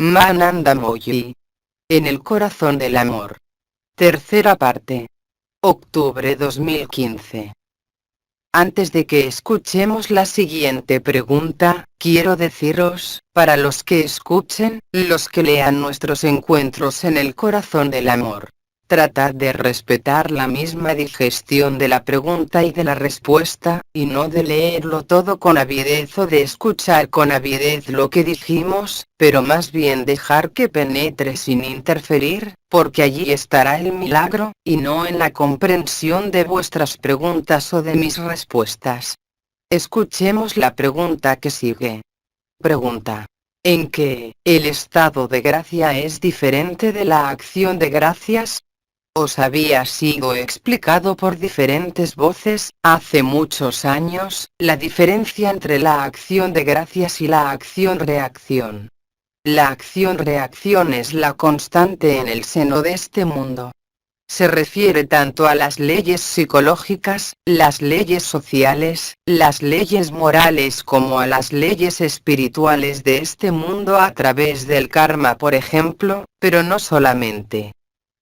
Mananda Moyi. En el corazón del amor. Tercera parte. Octubre 2015. Antes de que escuchemos la siguiente pregunta, quiero deciros, para los que escuchen, los que lean nuestros encuentros en el corazón del amor, tratad de respetar la misma digestión de la pregunta y de la respuesta, y no de leerlo todo con avidez o de escuchar con avidez lo que dijimos, pero más bien dejar que penetre sin interferir, porque allí estará el milagro, y no en la comprensión de vuestras preguntas o de mis respuestas. Escuchemos la pregunta que sigue. Pregunta. ¿En qué el estado de gracia es diferente de la acción de gracias? Os había sido explicado por diferentes voces, hace muchos años, la diferencia entre la acción de gracias y la acción-reacción. La acción-reacción es la constante en el seno de este mundo. Se refiere tanto a las leyes psicológicas, las leyes sociales, las leyes morales como a las leyes espirituales de este mundo a través del karma, por ejemplo, pero no solamente.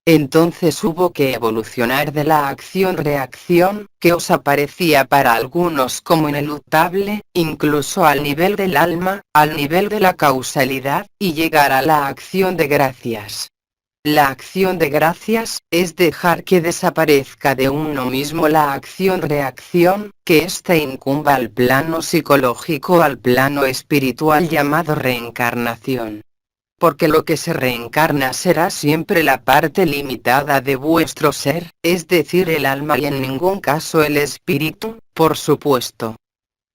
Entonces hubo que evolucionar de la acción-reacción, que os aparecía para algunos como ineluctable, incluso al nivel del alma, al nivel de la causalidad, y llegar a la acción de gracias. La acción de gracias, es dejar que desaparezca de uno mismo la acción-reacción, que ésta incumba al plano psicológico, al plano espiritual llamado reencarnación. Porque lo que se reencarna será siempre la parte limitada de vuestro ser, es decir el alma y en ningún caso el espíritu, por supuesto.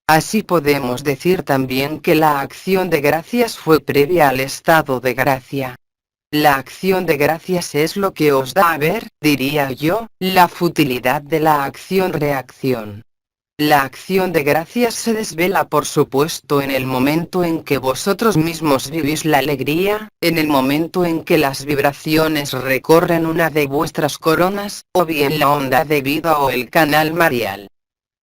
Así podemos decir también que la acción de gracias fue previa al estado de gracia. La acción de gracias es lo que os da a ver, diría yo, la futilidad de la acción-reacción. La acción de gracias se desvela por supuesto en el momento en que vosotros mismos vivís la alegría, en el momento en que las vibraciones recorren una de vuestras coronas, o bien la onda de vida o el canal marial.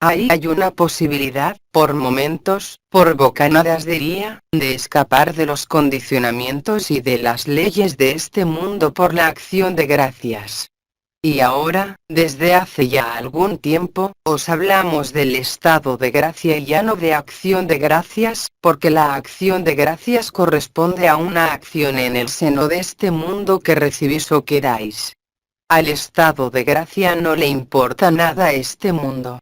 Ahí hay una posibilidad, por momentos, por bocanadas diría, de escapar de los condicionamientos y de las leyes de este mundo por la acción de gracias. Y ahora, desde hace ya algún tiempo, os hablamos del estado de gracia y ya no de acción de gracias, porque la acción de gracias corresponde a una acción en el seno de este mundo que recibís o que dais. Al estado de gracia no le importa nada este mundo.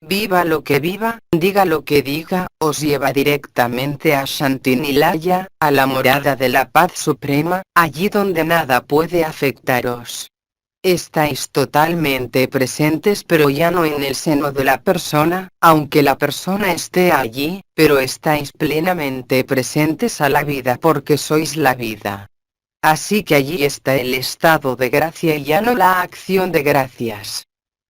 Viva lo que viva, diga lo que diga, os lleva directamente a Shantinilaya, a la morada de la paz suprema, allí donde nada puede afectaros. Estáis totalmente presentes pero ya no en el seno de la persona, aunque la persona esté allí, pero estáis plenamente presentes a la vida porque sois la vida. Así que allí está el estado de gracia y ya no la acción de gracias.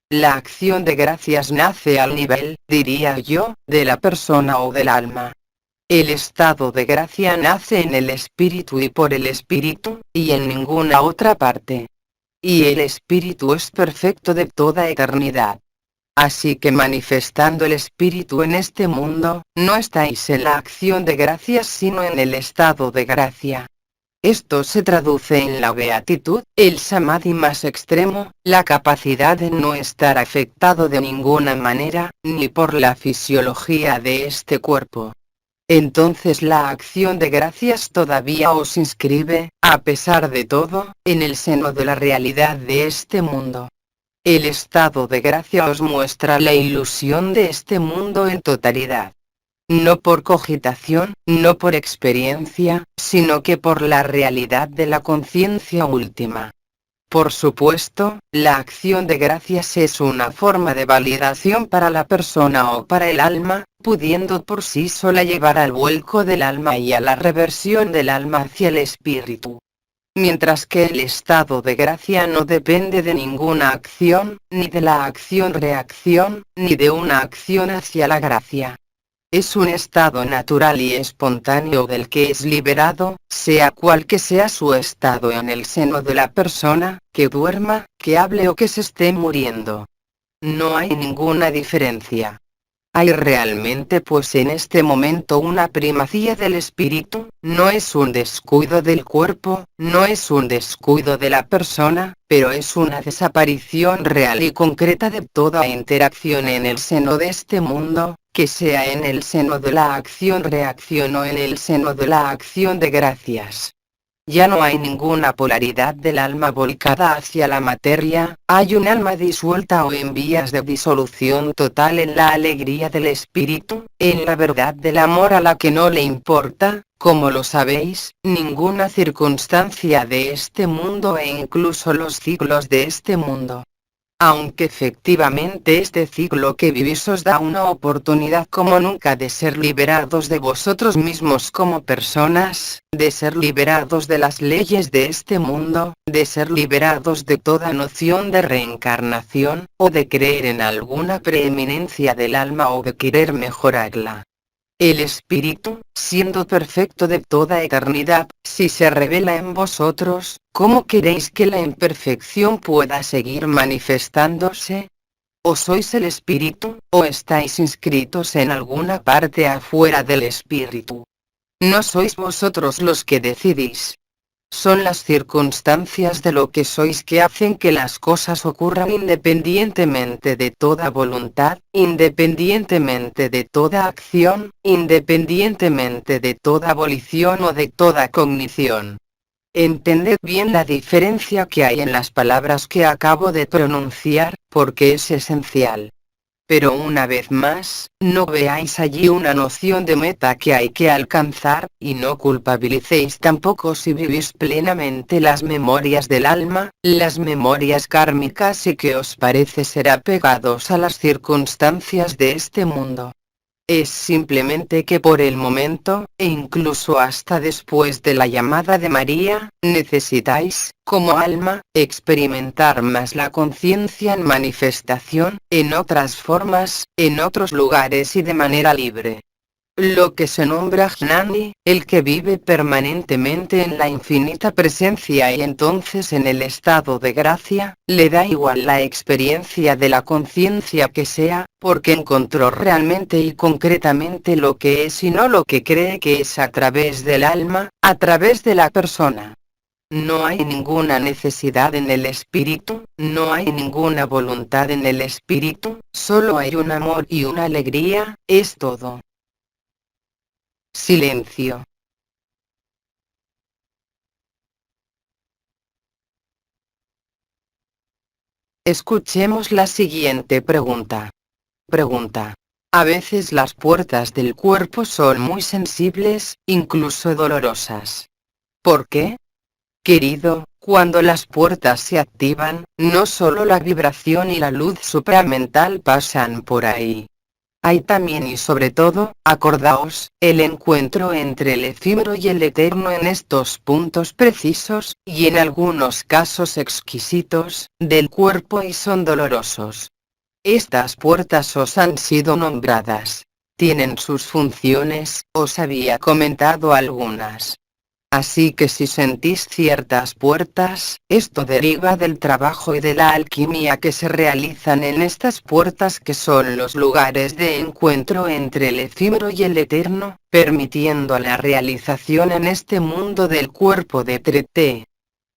La acción de gracias nace al nivel, diría yo, de la persona o del alma. El estado de gracia nace en el espíritu y por el espíritu, y en ninguna otra parte. Y el espíritu es perfecto de toda eternidad. Así que manifestando el espíritu en este mundo, no estáis en la acción de gracias sino en el estado de gracia. Esto se traduce en la beatitud, el samadhi más extremo, la capacidad de no estar afectado de ninguna manera, ni por la fisiología de este cuerpo. Entonces la acción de gracias todavía os inscribe, a pesar de todo, en el seno de la realidad de este mundo. El estado de gracia os muestra la ilusión de este mundo en totalidad. No por cogitación, no por experiencia, sino que por la realidad de la conciencia última. Por supuesto, la acción de gracias es una forma de validación para la persona o para el alma, pudiendo por sí sola llevar al vuelco del alma y a la reversión del alma hacia el espíritu. Mientras que el estado de gracia no depende de ninguna acción, ni de la acción-reacción, ni de una acción hacia la gracia. Es un estado natural y espontáneo del que es liberado, sea cual que sea su estado en el seno de la persona, que duerma, que hable o que se esté muriendo. No hay ninguna diferencia. Hay realmente pues en este momento una primacía del espíritu, no es un descuido del cuerpo, no es un descuido de la persona, pero es una desaparición real y concreta de toda interacción en el seno de este mundo, que sea en el seno de la acción-reacción o en el seno de la acción de gracias. Ya no hay ninguna polaridad del alma volcada hacia la materia, hay un alma disuelta o en vías de disolución total en la alegría del espíritu, en la verdad del amor a la que no le importa, como lo sabéis, ninguna circunstancia de este mundo e incluso los ciclos de este mundo. Aunque efectivamente este ciclo que vivís os da una oportunidad como nunca de ser liberados de vosotros mismos como personas, de ser liberados de las leyes de este mundo, de ser liberados de toda noción de reencarnación, o de creer en alguna preeminencia del alma o de querer mejorarla. El Espíritu, siendo perfecto de toda eternidad, si se revela en vosotros, ¿cómo queréis que la imperfección pueda seguir manifestándose? ¿O sois el Espíritu, o estáis inscritos en alguna parte afuera del Espíritu? No sois vosotros los que decidís. Son las circunstancias de lo que sois que hacen que las cosas ocurran independientemente de toda voluntad, independientemente de toda acción, independientemente de toda volición o de toda cognición. Entended bien la diferencia que hay en las palabras que acabo de pronunciar, porque es esencial. Pero una vez más, no veáis allí una noción de meta que hay que alcanzar, y no culpabilicéis tampoco si vivís plenamente las memorias del alma, las memorias kármicas y que os parece ser apegados a las circunstancias de este mundo. Es simplemente que por el momento, e incluso hasta después de la llamada de María, necesitáis, como alma, experimentar más la conciencia en manifestación, en otras formas, en otros lugares y de manera libre. Lo que se nombra Jnani, el que vive permanentemente en la infinita presencia y entonces en el estado de gracia, le da igual la experiencia de la conciencia que sea, porque encontró realmente y concretamente lo que es y no lo que cree que es a través del alma, a través de la persona. No hay ninguna necesidad en el espíritu, no hay ninguna voluntad en el espíritu, solo hay un amor y una alegría, es todo. Silencio. Escuchemos la siguiente pregunta. Pregunta. A veces las puertas del cuerpo son muy sensibles, incluso dolorosas. ¿Por qué? Querido, cuando las puertas se activan, no solo la vibración y la luz supramental pasan por ahí. Hay también y sobre todo, acordaos, el encuentro entre el efímero y el eterno en estos puntos precisos, y en algunos casos exquisitos, del cuerpo y son dolorosos. Estas puertas os han sido nombradas. Tienen sus funciones, os había comentado algunas. Así que si sentís ciertas puertas, esto deriva del trabajo y de la alquimia que se realizan en estas puertas que son los lugares de encuentro entre el efímero y el eterno, permitiendo la realización en este mundo del cuerpo de Trete.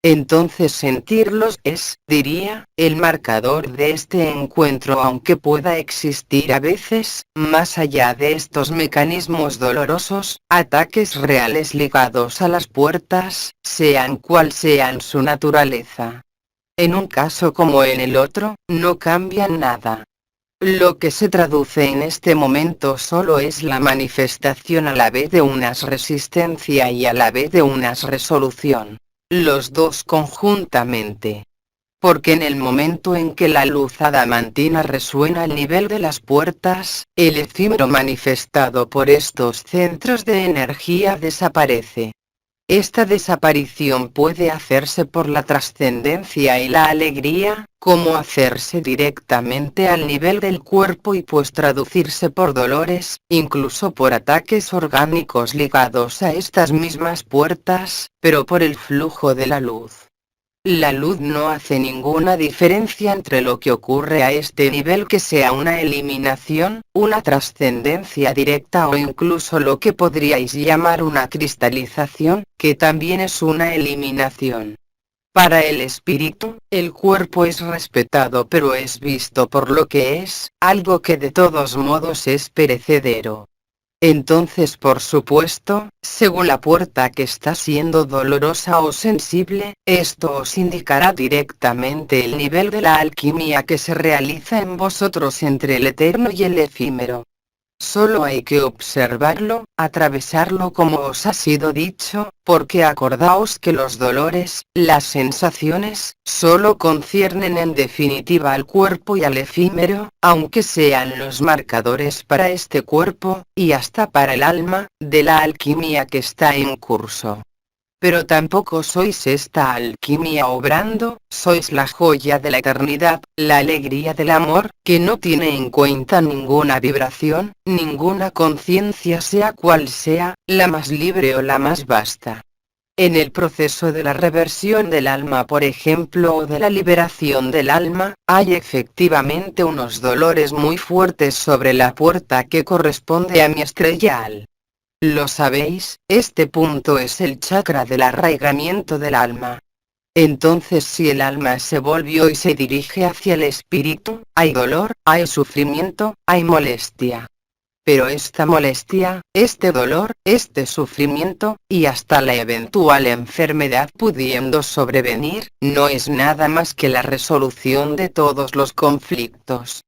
Entonces sentirlos es, diría, el marcador de este encuentro aunque pueda existir a veces, más allá de estos mecanismos dolorosos, ataques reales ligados a las puertas, sean cual sean su naturaleza. En un caso como en el otro, no cambia nada. Lo que se traduce en este momento solo es la manifestación a la vez de unas resistencia y a la vez de unas resolución. Los dos conjuntamente. Porque en el momento en que la luz adamantina resuena al nivel de las puertas, el efímero manifestado por estos centros de energía desaparece. Esta desaparición puede hacerse por la trascendencia y la alegría, como hacerse directamente al nivel del cuerpo y pues traducirse por dolores, incluso por ataques orgánicos ligados a estas mismas puertas, pero por el flujo de la luz. La luz no hace ninguna diferencia entre lo que ocurre a este nivel, que sea una eliminación, una trascendencia directa o incluso lo que podríais llamar una cristalización, que también es una eliminación. Para el espíritu, el cuerpo es respetado pero es visto por lo que es, algo que de todos modos es perecedero. Entonces, por supuesto, según la puerta que está siendo dolorosa o sensible, esto os indicará directamente el nivel de la alquimia que se realiza en vosotros entre el eterno y el efímero. Solo hay que observarlo, atravesarlo como os ha sido dicho, porque acordaos que los dolores, las sensaciones, solo conciernen en definitiva al cuerpo y al efímero, aunque sean los marcadores para este cuerpo, y hasta para el alma, de la alquimia que está en curso. Pero tampoco sois esta alquimia obrando, sois la joya de la eternidad, la alegría del amor, que no tiene en cuenta ninguna vibración, ninguna conciencia, sea cual sea, la más libre o la más vasta. En el proceso de la reversión del alma, por ejemplo, o de la liberación del alma, hay efectivamente unos dolores muy fuertes sobre la puerta que corresponde a mi estrellal. Lo sabéis, este punto es el chakra del arraigamiento del alma. Entonces, si el alma se volvió y se dirige hacia el espíritu, hay dolor, hay sufrimiento, hay molestia. Pero esta molestia, este dolor, este sufrimiento, y hasta la eventual enfermedad pudiendo sobrevenir, no es nada más que la resolución de todos los conflictos.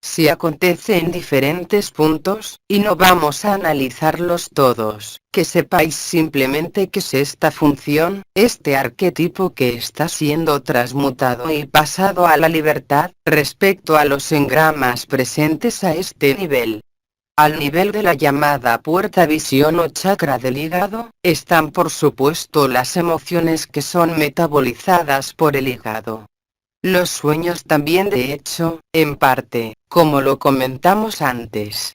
Si acontece en diferentes puntos, y no vamos a analizarlos todos, que sepáis simplemente que es esta función, este arquetipo que está siendo transmutado y pasado a la libertad, respecto a los engramas presentes a este nivel. Al nivel de la llamada puerta visión o chakra del hígado, están por supuesto las emociones que son metabolizadas por el hígado. Los sueños también, de hecho, en parte, como lo comentamos antes.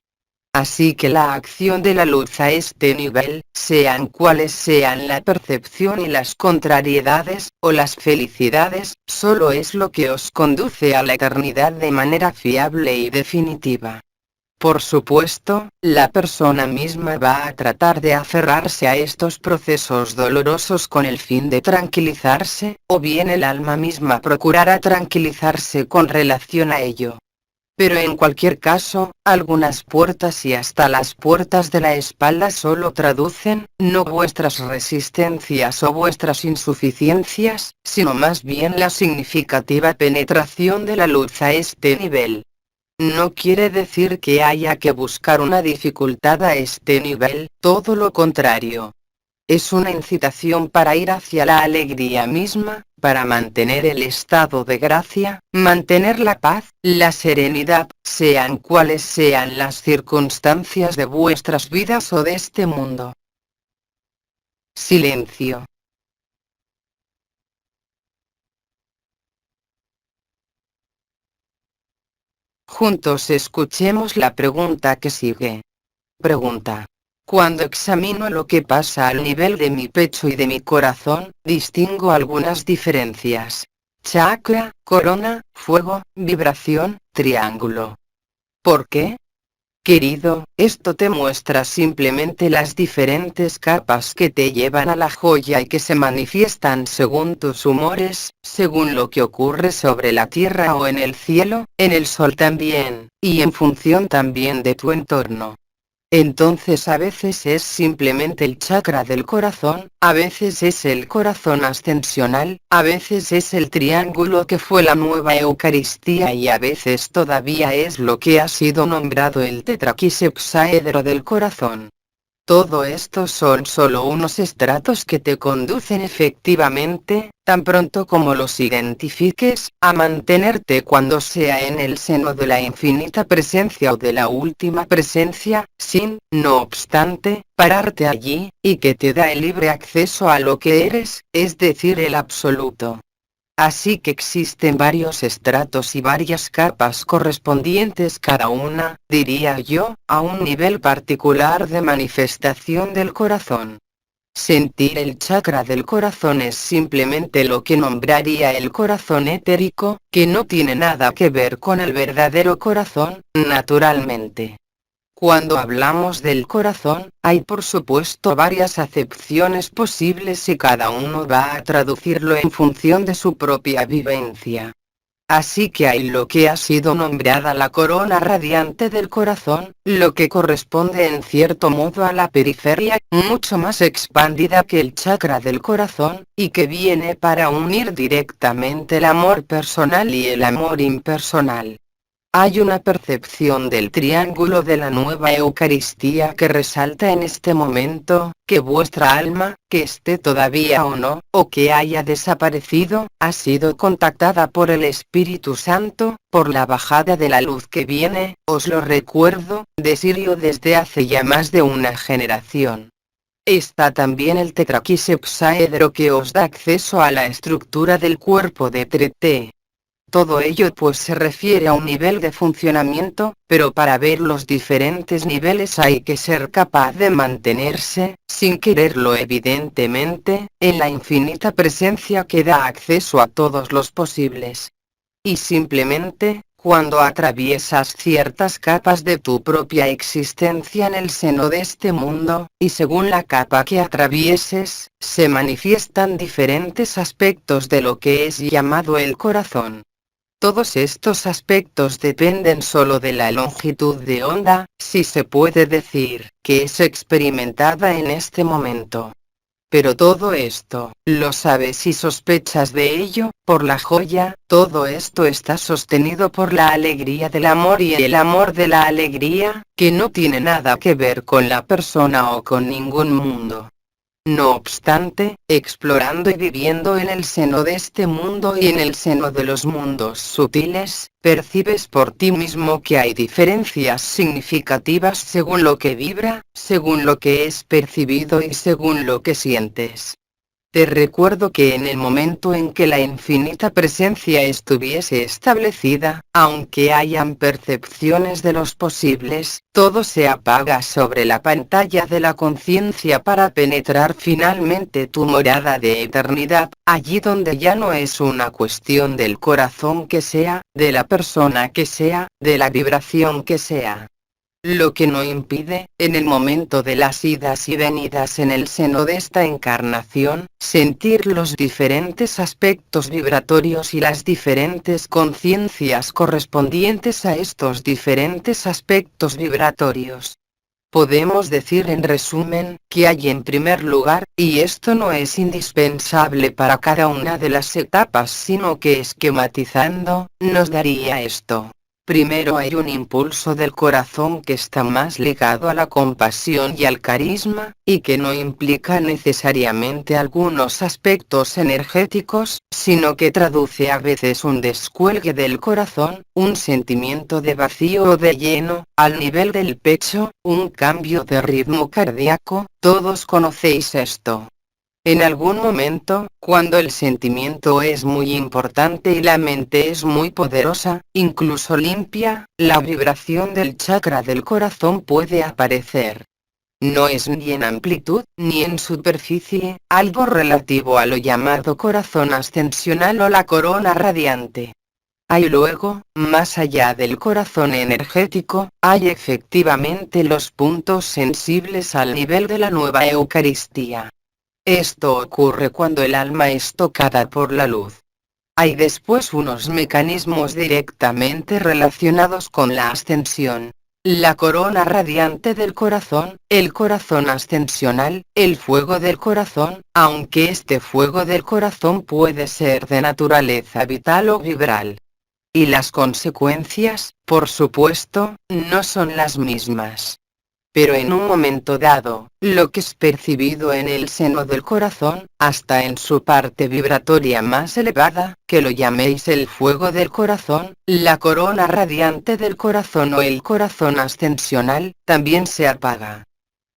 Así que la acción de la luz a este nivel, sean cuales sean la percepción y las contrariedades, o las felicidades, solo es lo que os conduce a la eternidad de manera fiable y definitiva. Por supuesto, la persona misma va a tratar de aferrarse a estos procesos dolorosos con el fin de tranquilizarse, o bien el alma misma procurará tranquilizarse con relación a ello. Pero en cualquier caso, algunas puertas y hasta las puertas de la espalda solo traducen, no vuestras resistencias o vuestras insuficiencias, sino más bien la significativa penetración de la luz a este nivel. No quiere decir que haya que buscar una dificultad a este nivel, todo lo contrario. Es una incitación para ir hacia la alegría misma, para mantener el estado de gracia, mantener la paz, la serenidad, sean cuales sean las circunstancias de vuestras vidas o de este mundo. Silencio. Juntos escuchemos la pregunta que sigue. Pregunta. Cuando examino lo que pasa al nivel de mi pecho y de mi corazón, distingo algunas diferencias. Chakra, corona, fuego, vibración, triángulo. ¿Por qué? Querido, esto te muestra simplemente las diferentes capas que te llevan a la joya y que se manifiestan según tus humores, según lo que ocurre sobre la tierra o en el cielo, en el sol también, y en función también de tu entorno. Entonces a veces es simplemente el chakra del corazón, a veces es el corazón ascensional, a veces es el triángulo que fue la nueva Eucaristía y a veces todavía es lo que ha sido nombrado el tetraquisepsaedro del corazón. Todo esto son solo unos estratos que te conducen efectivamente, tan pronto como los identifiques, a mantenerte cuando sea en el seno de la infinita presencia o de la última presencia, sin, no obstante, pararte allí, y que te da el libre acceso a lo que eres, es decir, el absoluto. Así que existen varios estratos y varias capas correspondientes cada una, diría yo, a un nivel particular de manifestación del corazón. Sentir el chakra del corazón es simplemente lo que nombraría el corazón etérico, que no tiene nada que ver con el verdadero corazón, naturalmente. Cuando hablamos del corazón, hay por supuesto varias acepciones posibles y cada uno va a traducirlo en función de su propia vivencia. Así que hay lo que ha sido nombrada la corona radiante del corazón, lo que corresponde en cierto modo a la periferia, mucho más expandida que el chakra del corazón, y que viene para unir directamente el amor personal y el amor impersonal. Hay una percepción del triángulo de la nueva Eucaristía que resalta en este momento, que vuestra alma, que esté todavía o no, o que haya desaparecido, ha sido contactada por el Espíritu Santo, por la bajada de la luz que viene, os lo recuerdo, de Sirio desde hace ya más de una generación. Está también el tetraquisepsaedro que os da acceso a la estructura del cuerpo de Trete. Todo ello pues se refiere a un nivel de funcionamiento, pero para ver los diferentes niveles hay que ser capaz de mantenerse, sin quererlo evidentemente, en la infinita presencia que da acceso a todos los posibles. Y simplemente, cuando atraviesas ciertas capas de tu propia existencia en el seno de este mundo, y según la capa que atravieses, se manifiestan diferentes aspectos de lo que es llamado el corazón. Todos estos aspectos dependen solo de la longitud de onda, si se puede decir, que es experimentada en este momento. Pero todo esto, lo sabes y sospechas de ello, por la joya, todo esto está sostenido por la alegría del amor y el amor de la alegría, que no tiene nada que ver con la persona o con ningún mundo. No obstante, explorando y viviendo en el seno de este mundo y en el seno de los mundos sutiles, percibes por ti mismo que hay diferencias significativas según lo que vibra, según lo que es percibido y según lo que sientes. Te recuerdo que en el momento en que la infinita presencia estuviese establecida, aunque hayan percepciones de los posibles, todo se apaga sobre la pantalla de la conciencia para penetrar finalmente tu morada de eternidad, allí donde ya no es una cuestión del corazón que sea, de la persona que sea, de la vibración que sea. Lo que no impide, en el momento de las idas y venidas en el seno de esta encarnación, sentir los diferentes aspectos vibratorios y las diferentes conciencias correspondientes a estos diferentes aspectos vibratorios. Podemos decir en resumen, que hay en primer lugar, y esto no es indispensable para cada una de las etapas sino que esquematizando, nos daría esto. Primero hay un impulso del corazón que está más ligado a la compasión y al carisma, y que no implica necesariamente algunos aspectos energéticos, sino que traduce a veces un descuelgue del corazón, un sentimiento de vacío o de lleno, al nivel del pecho, un cambio de ritmo cardíaco, todos conocéis esto. En algún momento, cuando el sentimiento es muy importante y la mente es muy poderosa, incluso limpia, la vibración del chakra del corazón puede aparecer. No es ni en amplitud, ni en superficie, algo relativo a lo llamado corazón ascensional o la corona radiante. Hay luego, más allá del corazón energético, hay efectivamente los puntos sensibles al nivel de la nueva Eucaristía. Esto ocurre cuando el alma es tocada por la luz. Hay después unos mecanismos directamente relacionados con la ascensión. La corona radiante del corazón, el corazón ascensional, el fuego del corazón, aunque este fuego del corazón puede ser de naturaleza vital o vibral. Y las consecuencias, por supuesto, no son las mismas. Pero en un momento dado, lo que es percibido en el seno del corazón, hasta en su parte vibratoria más elevada, que lo llaméis el fuego del corazón, la corona radiante del corazón o el corazón ascensional, también se apaga.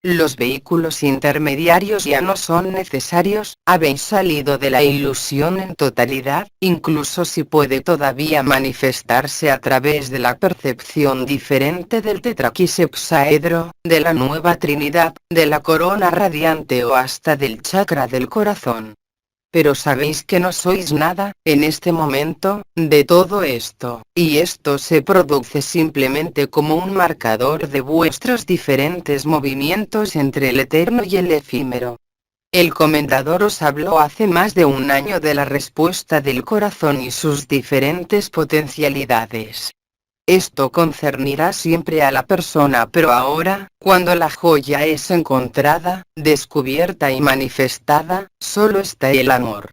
Los vehículos intermediarios ya no son necesarios, habéis salido de la ilusión en totalidad, incluso si puede todavía manifestarse a través de la percepción diferente del tetraquisepsaedro, de la nueva Trinidad, de la corona radiante o hasta del chakra del corazón. Pero sabéis que no sois nada, en este momento, de todo esto, y esto se produce simplemente como un marcador de vuestros diferentes movimientos entre el eterno y el efímero. El comentador os habló hace más de un año de la respuesta del corazón y sus diferentes potencialidades. Esto concernirá siempre a la persona, pero ahora, cuando la joya es encontrada, descubierta y manifestada, solo está el amor.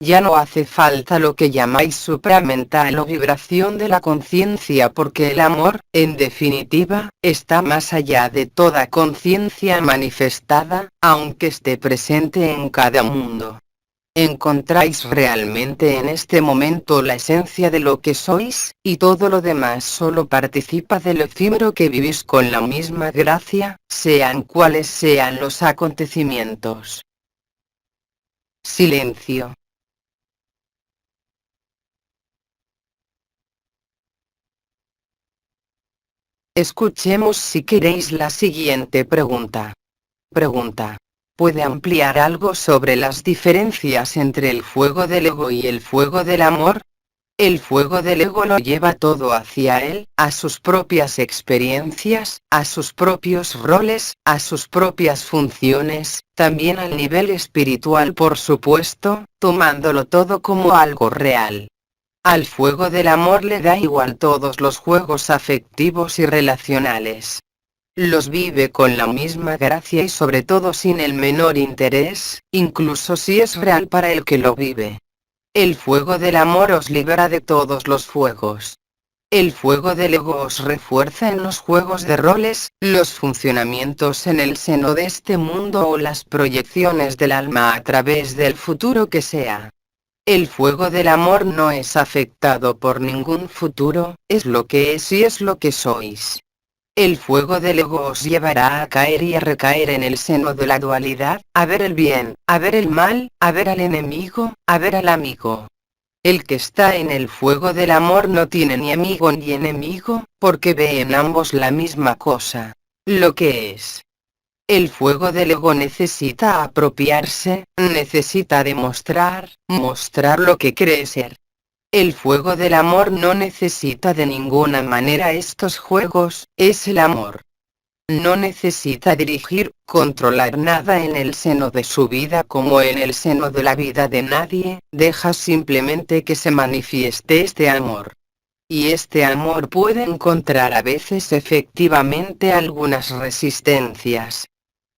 Ya no hace falta lo que llamáis supramental o vibración de la conciencia, porque el amor, en definitiva, está más allá de toda conciencia manifestada, aunque esté presente en cada mundo. Encontráis realmente en este momento la esencia de lo que sois, y todo lo demás solo participa del efímero que vivís con la misma gracia, sean cuales sean los acontecimientos. Silencio. Escuchemos si queréis la siguiente pregunta. Pregunta. ¿Puede ampliar algo sobre las diferencias entre el fuego del ego y el fuego del amor? El fuego del ego lo lleva todo hacia él, a sus propias experiencias, a sus propios roles, a sus propias funciones, también al nivel espiritual por supuesto, tomándolo todo como algo real. Al fuego del amor le da igual todos los juegos afectivos y relacionales. Los vive con la misma gracia y sobre todo sin el menor interés, incluso si es real para el que lo vive. El fuego del amor os libera de todos los fuegos. El fuego del ego os refuerza en los juegos de roles, los funcionamientos en el seno de este mundo o las proyecciones del alma a través del futuro que sea. El fuego del amor no es afectado por ningún futuro, es lo que es y es lo que sois. El fuego del ego os llevará a caer y a recaer en el seno de la dualidad, a ver el bien, a ver el mal, a ver al enemigo, a ver al amigo. El que está en el fuego del amor no tiene ni amigo ni enemigo, porque ve en ambos la misma cosa, lo que es. El fuego del ego necesita apropiarse, necesita demostrar, mostrar lo que cree ser. El fuego del amor no necesita de ninguna manera estos juegos, es el amor. No necesita dirigir, controlar nada en el seno de su vida como en el seno de la vida de nadie, deja simplemente que se manifieste este amor. Y este amor puede encontrar a veces efectivamente algunas resistencias.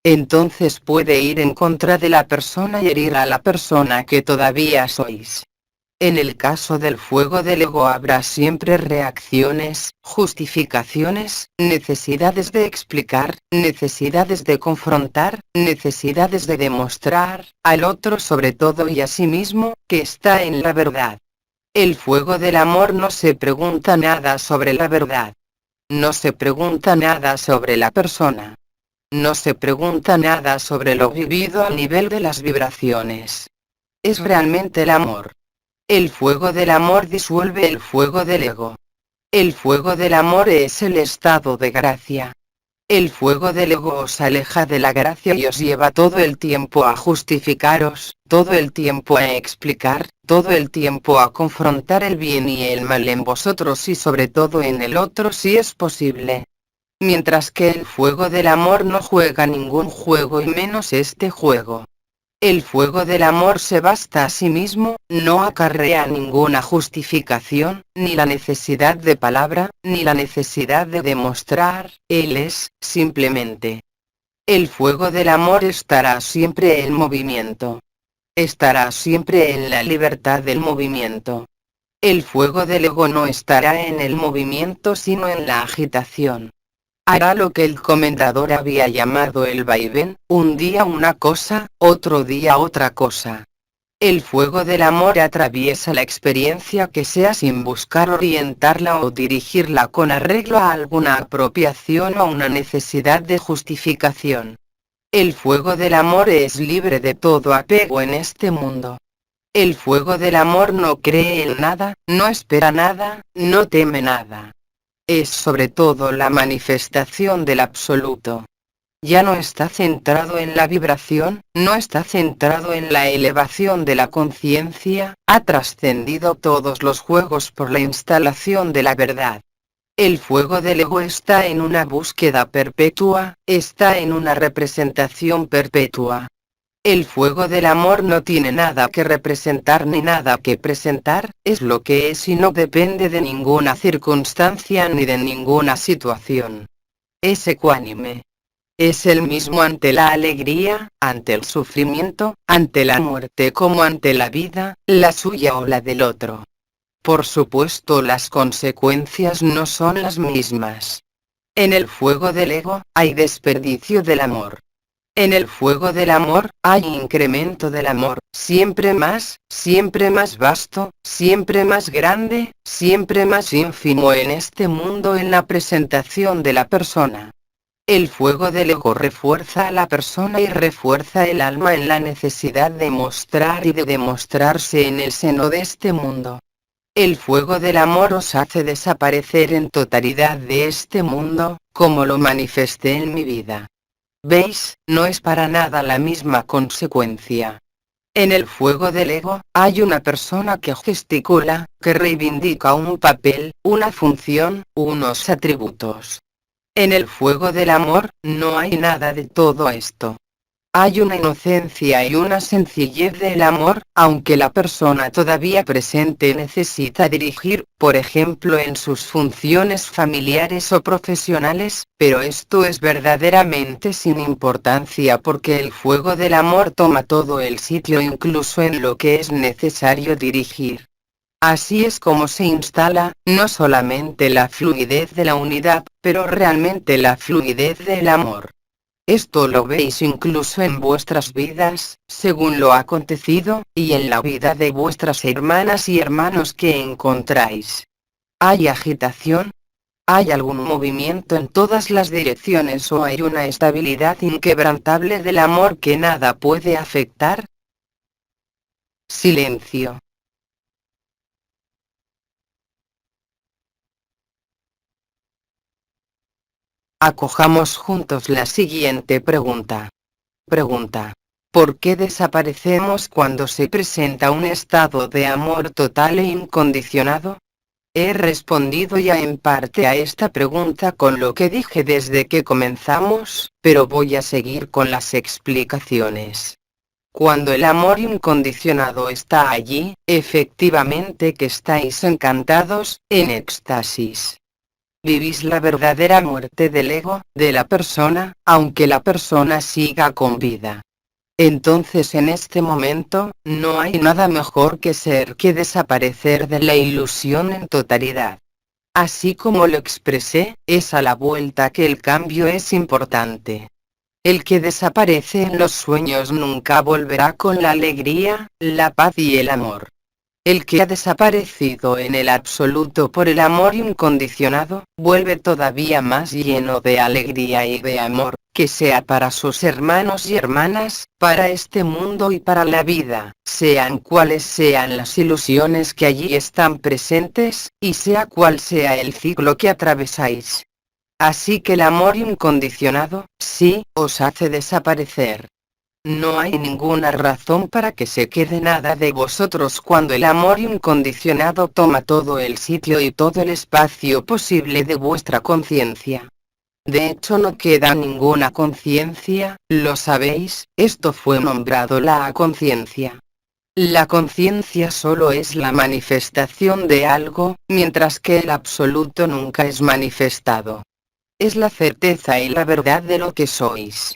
Entonces puede ir en contra de la persona y herir a la persona que todavía sois. En el caso del fuego del ego habrá siempre reacciones, justificaciones, necesidades de explicar, necesidades de confrontar, necesidades de demostrar, al otro sobre todo y a sí mismo, que está en la verdad. El fuego del amor no se pregunta nada sobre la verdad. No se pregunta nada sobre la persona. No se pregunta nada sobre lo vivido al nivel de las vibraciones. Es realmente el amor. El fuego del amor disuelve el fuego del ego. El fuego del amor es el estado de gracia. El fuego del ego os aleja de la gracia y os lleva todo el tiempo a justificaros, todo el tiempo a explicar, todo el tiempo a confrontar el bien y el mal en vosotros y sobre todo en el otro si es posible. Mientras que el fuego del amor no juega ningún juego y menos este juego. El fuego del amor se basta a sí mismo, no acarrea ninguna justificación, ni la necesidad de palabra, ni la necesidad de demostrar, él es, simplemente. El fuego del amor estará siempre en movimiento. Estará siempre en la libertad del movimiento. El fuego del ego no estará en el movimiento sino en la agitación. Hará lo que el comentador había llamado el vaivén, un día una cosa, otro día otra cosa. El fuego del amor atraviesa la experiencia que sea sin buscar orientarla o dirigirla con arreglo a alguna apropiación o una necesidad de justificación. El fuego del amor es libre de todo apego en este mundo. El fuego del amor no cree en nada, no espera nada, no teme nada. Es sobre todo la manifestación del absoluto. Ya no está centrado en la vibración, no está centrado en la elevación de la conciencia, ha trascendido todos los juegos por la instalación de la verdad. El fuego del ego está en una búsqueda perpetua, está en una representación perpetua. El fuego del amor no tiene nada que representar ni nada que presentar, es lo que es y no depende de ninguna circunstancia ni de ninguna situación. Es ecuánime. Es el mismo ante la alegría, ante el sufrimiento, ante la muerte como ante la vida, la suya o la del otro. Por supuesto, las consecuencias no son las mismas. En el fuego del ego, hay desperdicio del amor. En el fuego del amor, hay incremento del amor, siempre más vasto, siempre más grande, siempre más ínfimo en este mundo en la presentación de la persona. El fuego del ego refuerza a la persona y refuerza el alma en la necesidad de mostrar y de demostrarse en el seno de este mundo. El fuego del amor os hace desaparecer en totalidad de este mundo, como lo manifesté en mi vida. ¿Veis? No es para nada la misma consecuencia. En el fuego del ego, hay una persona que gesticula, que reivindica un papel, una función, unos atributos. En el fuego del amor, no hay nada de todo esto. Hay una inocencia y una sencillez del amor, aunque la persona todavía presente necesita dirigir, por ejemplo en sus funciones familiares o profesionales, pero esto es verdaderamente sin importancia porque el fuego del amor toma todo el sitio incluso en lo que es necesario dirigir. Así es como se instala, no solamente la fluidez de la unidad, pero realmente la fluidez del amor. Esto lo veis incluso en vuestras vidas, según lo acontecido, y en la vida de vuestras hermanas y hermanos que encontráis. ¿Hay agitación? ¿Hay algún movimiento en todas las direcciones o hay una estabilidad inquebrantable del amor que nada puede afectar? Silencio. Acojamos juntos la siguiente pregunta. Pregunta. ¿Por qué desaparecemos cuando se presenta un estado de amor total e incondicionado? He respondido ya en parte a esta pregunta con lo que dije desde que comenzamos, pero voy a seguir con las explicaciones. Cuando el amor incondicionado está allí, efectivamente que estáis encantados, en éxtasis. Vivís la verdadera muerte del ego, de la persona, aunque la persona siga con vida. Entonces en este momento, no hay nada mejor que ser que desaparecer de la ilusión en totalidad. Así como lo expresé, es a la vuelta que el cambio es importante. El que desaparece en los sueños nunca volverá con la alegría, la paz y el amor. El que ha desaparecido en el absoluto por el amor incondicionado, vuelve todavía más lleno de alegría y de amor, que sea para sus hermanos y hermanas, para este mundo y para la vida, sean cuales sean las ilusiones que allí están presentes, y sea cual sea el ciclo que atravesáis. Así que el amor incondicionado, sí, os hace desaparecer. No hay ninguna razón para que se quede nada de vosotros cuando el amor incondicionado toma todo el sitio y todo el espacio posible de vuestra conciencia. De hecho no queda ninguna conciencia, lo sabéis, esto fue nombrado la conciencia. La conciencia solo es la manifestación de algo, mientras que el absoluto nunca es manifestado. Es la certeza y la verdad de lo que sois.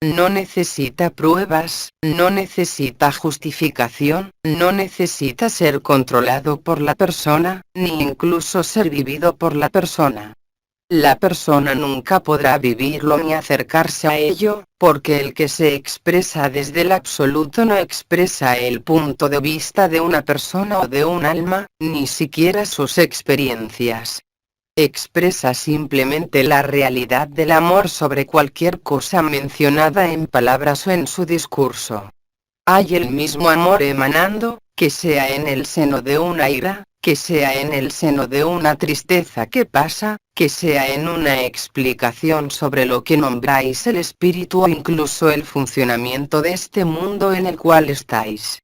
No necesita pruebas, no necesita justificación, no necesita ser controlado por la persona, ni incluso ser vivido por la persona. La persona nunca podrá vivirlo ni acercarse a ello, porque el que se expresa desde el absoluto no expresa el punto de vista de una persona o de un alma, ni siquiera sus experiencias. Expresa simplemente la realidad del amor sobre cualquier cosa mencionada en palabras o en su discurso. Hay el mismo amor emanando, que sea en el seno de una ira, que sea en el seno de una tristeza que pasa, que sea en una explicación sobre lo que nombráis el espíritu o incluso el funcionamiento de este mundo en el cual estáis.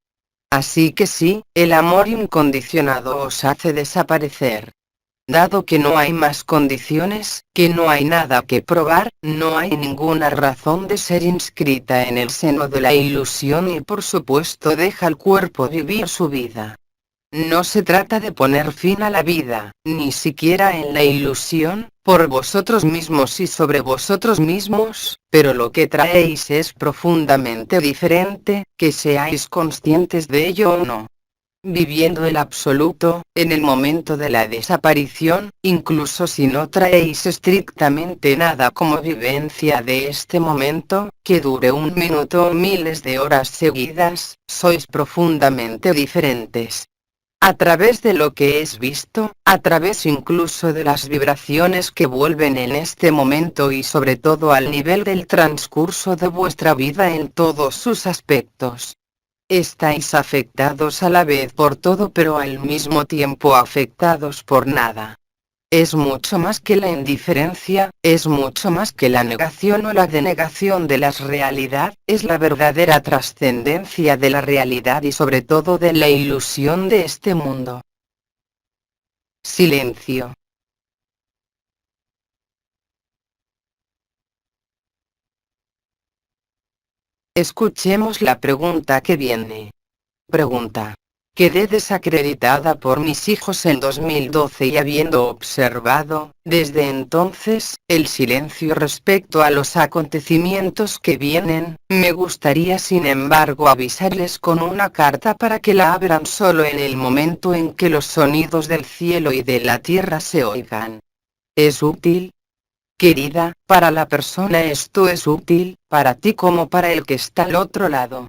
Así que sí, el amor incondicionado os hace desaparecer. Dado que no hay más condiciones, que no hay nada que probar, no hay ninguna razón de ser inscrita en el seno de la ilusión y por supuesto deja al cuerpo vivir su vida. No se trata de poner fin a la vida, ni siquiera en la ilusión, por vosotros mismos y sobre vosotros mismos, pero lo que traéis es profundamente diferente, que seáis conscientes de ello o no. Viviendo el absoluto, en el momento de la desaparición, incluso si no traéis estrictamente nada como vivencia de este momento, que dure un minuto o miles de horas seguidas, sois profundamente diferentes. A través de lo que es visto, a través incluso de las vibraciones que vuelven en este momento y sobre todo al nivel del transcurso de vuestra vida en todos sus aspectos. Estáis afectados a la vez por todo pero al mismo tiempo afectados por nada. Es mucho más que la indiferencia, es mucho más que la negación o la denegación de la realidad, es la verdadera trascendencia de la realidad y sobre todo de la ilusión de este mundo. Silencio. Escuchemos la pregunta que viene. Pregunta. Quedé desacreditada por mis hijos en 2012 y habiendo observado, desde entonces, el silencio respecto a los acontecimientos que vienen, me gustaría sin embargo avisarles con una carta para que la abran solo en el momento en que los sonidos del cielo y de la tierra se oigan. ¿Es útil? Querida, para la persona esto es útil, para ti como para el que está al otro lado.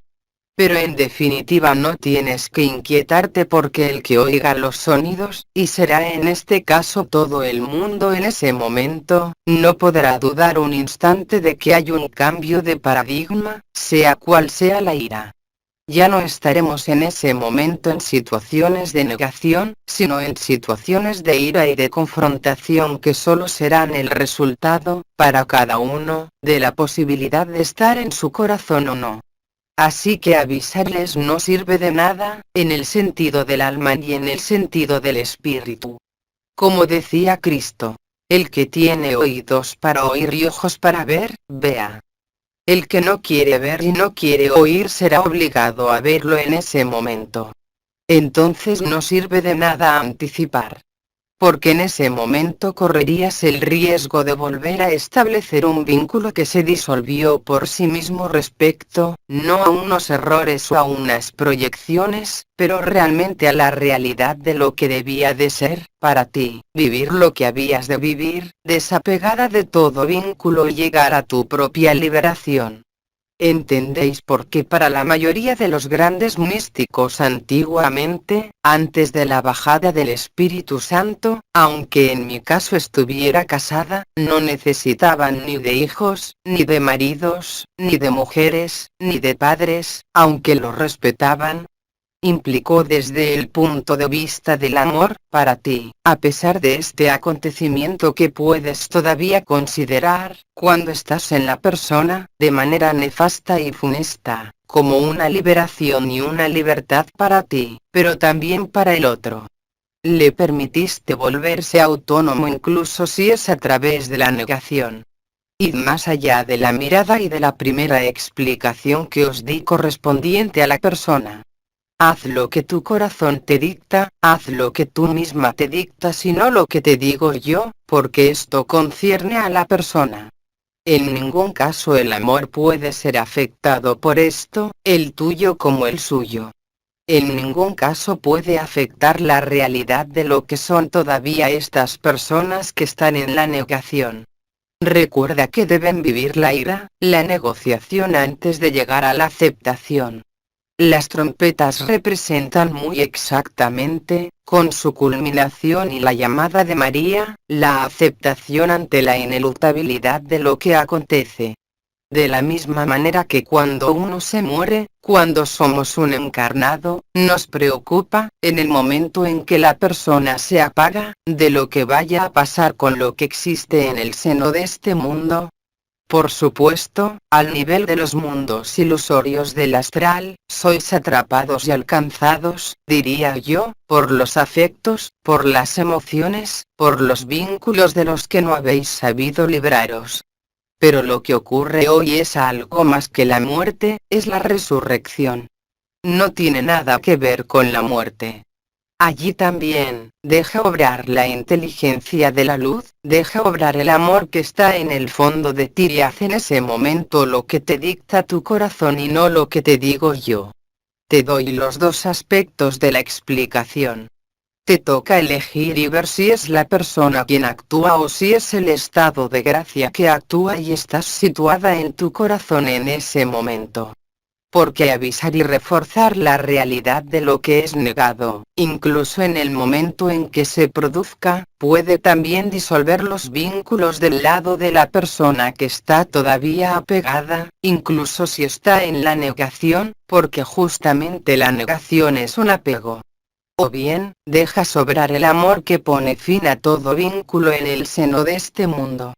Pero en definitiva no tienes que inquietarte porque el que oiga los sonidos, y será en este caso todo el mundo en ese momento, no podrá dudar un instante de que hay un cambio de paradigma, sea cual sea la ira. Ya no estaremos en ese momento en situaciones de negación, sino en situaciones de ira y de confrontación que solo serán el resultado, para cada uno, de la posibilidad de estar en su corazón o no. Así que avisarles no sirve de nada, en el sentido del alma ni en el sentido del espíritu. Como decía Cristo, el que tiene oídos para oír y ojos para ver, vea. El que no quiere ver y no quiere oír será obligado a verlo en ese momento. Entonces no sirve de nada anticipar. Porque en ese momento correrías el riesgo de volver a establecer un vínculo que se disolvió por sí mismo respecto, no a unos errores o a unas proyecciones, pero realmente a la realidad de lo que debía de ser, para ti, vivir lo que habías de vivir, desapegada de todo vínculo y llegar a tu propia liberación. ¿Entendéis por qué para la mayoría de los grandes místicos antiguamente, antes de la bajada del Espíritu Santo, aunque en mi caso estuviera casada, no necesitaban ni de hijos, ni de maridos, ni de mujeres, ni de padres, aunque los respetaban? Implicó desde el punto de vista del amor, para ti, a pesar de este acontecimiento que puedes todavía considerar, cuando estás en la persona, de manera nefasta y funesta, como una liberación y una libertad para ti, pero también para el otro. Le permitiste volverse autónomo incluso si es a través de la negación. Id más allá de la mirada y de la primera explicación que os di correspondiente a la persona. Haz lo que tu corazón te dicta, haz lo que tú misma te dictas y no lo que te digo yo, porque esto concierne a la persona. En ningún caso el amor puede ser afectado por esto, el tuyo como el suyo. En ningún caso puede afectar la realidad de lo que son todavía estas personas que están en la negación. Recuerda que deben vivir la ira, la negociación antes de llegar a la aceptación. Las trompetas representan muy exactamente, con su culminación y la llamada de María, la aceptación ante la inelutabilidad de lo que acontece. De la misma manera que cuando uno se muere, cuando somos un encarnado, nos preocupa, en el momento en que la persona se apaga, de lo que vaya a pasar con lo que existe en el seno de este mundo. Por supuesto, al nivel de los mundos ilusorios del astral, sois atrapados y alcanzados, diría yo, por los afectos, por las emociones, por los vínculos de los que no habéis sabido libraros. Pero lo que ocurre hoy es algo más que la muerte, es la resurrección. No tiene nada que ver con la muerte. Allí también, deja obrar la inteligencia de la luz, deja obrar el amor que está en el fondo de ti y haz en ese momento lo que te dicta tu corazón y no lo que te digo yo. Te doy los dos aspectos de la explicación. Te toca elegir y ver si es la persona quien actúa o si es el estado de gracia que actúa y estás situada en tu corazón en ese momento. Porque avisar y reforzar la realidad de lo que es negado, incluso en el momento en que se produzca, puede también disolver los vínculos del lado de la persona que está todavía apegada, incluso si está en la negación, porque justamente la negación es un apego. O bien, deja sobrar el amor que pone fin a todo vínculo en el seno de este mundo.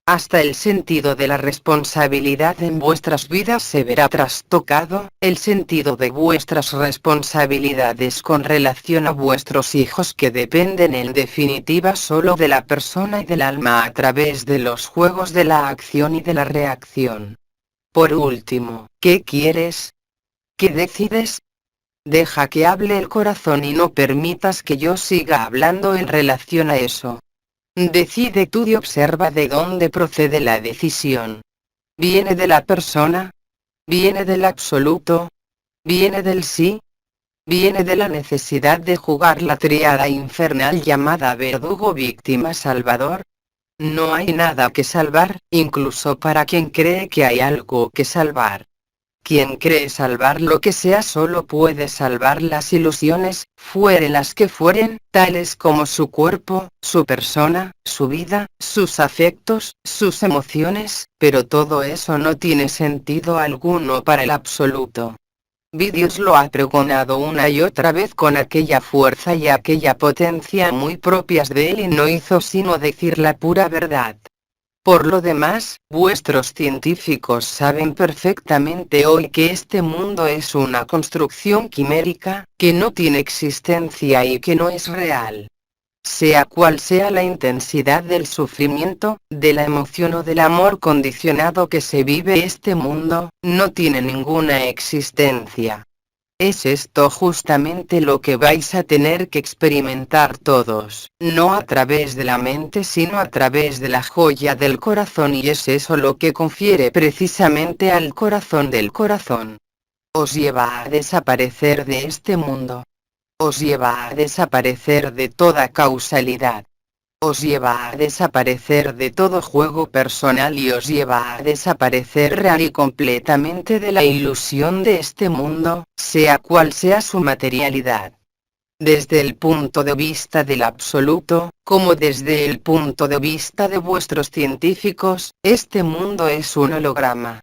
Hasta el sentido de la responsabilidad en vuestras vidas se verá trastocado, el sentido de vuestras responsabilidades con relación a vuestros hijos que dependen en definitiva solo de la persona y del alma a través de los juegos de la acción y de la reacción. Por último, ¿qué quieres? ¿Qué decides? Deja que hable el corazón y no permitas que yo siga hablando en relación a eso. Decide tú y observa de dónde procede la decisión. ¿Viene de la persona? ¿Viene del absoluto? ¿Viene del sí? ¿Viene de la necesidad de jugar la tríada infernal llamada verdugo, víctima, salvador? No hay nada que salvar, incluso para quien cree que hay algo que salvar. Quien cree salvar lo que sea solo puede salvar las ilusiones, fueren las que fueren, tales como su cuerpo, su persona, su vida, sus afectos, sus emociones, pero todo eso no tiene sentido alguno para el absoluto. Dios lo ha pregonado una y otra vez con aquella fuerza y aquella potencia muy propias de él y no hizo sino decir la pura verdad. Por lo demás, vuestros científicos saben perfectamente hoy que este mundo es una construcción quimérica, que no tiene existencia y que no es real. Sea cual sea la intensidad del sufrimiento, de la emoción o del amor condicionado que se vive este mundo, no tiene ninguna existencia. Es esto justamente lo que vais a tener que experimentar todos, no a través de la mente sino a través de la joya del corazón y es eso lo que confiere precisamente al corazón del corazón. Os lleva a desaparecer de este mundo. Os lleva a desaparecer de toda causalidad. Os lleva a desaparecer de todo juego personal y os lleva a desaparecer real y completamente de la ilusión de este mundo, sea cual sea su materialidad. Desde el punto de vista del absoluto, como desde el punto de vista de vuestros científicos, este mundo es un holograma.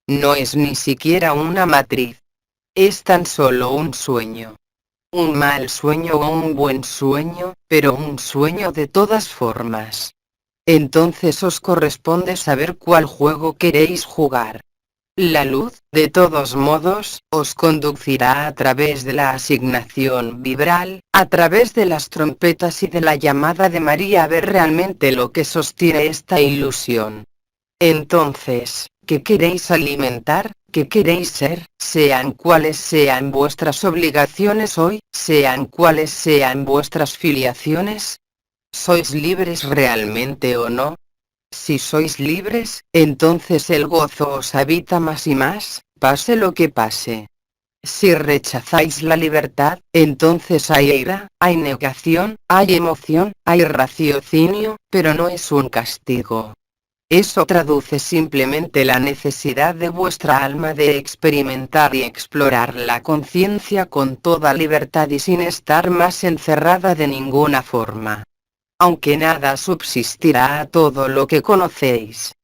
No es ni siquiera una matriz. Es tan solo un sueño. Un mal sueño o un buen sueño, pero un sueño de todas formas. Entonces os corresponde saber cuál juego queréis jugar. La luz, de todos modos, os conducirá a través de la asignación vibral, a través de las trompetas y de la llamada de María a ver realmente lo que sostiene esta ilusión. Entonces, ¿qué queréis alimentar? ¿Qué queréis ser? Sean cuales sean vuestras obligaciones hoy, sean cuales sean vuestras filiaciones. ¿Sois libres realmente o no? Si sois libres, entonces el gozo os habita más y más, pase lo que pase. Si rechazáis la libertad, entonces hay ira, hay negación, hay emoción, hay raciocinio, pero no es un castigo. Eso traduce simplemente la necesidad de vuestra alma de experimentar y explorar la conciencia con toda libertad y sin estar más encerrada de ninguna forma. Aunque nada subsistirá a todo lo que conocéis.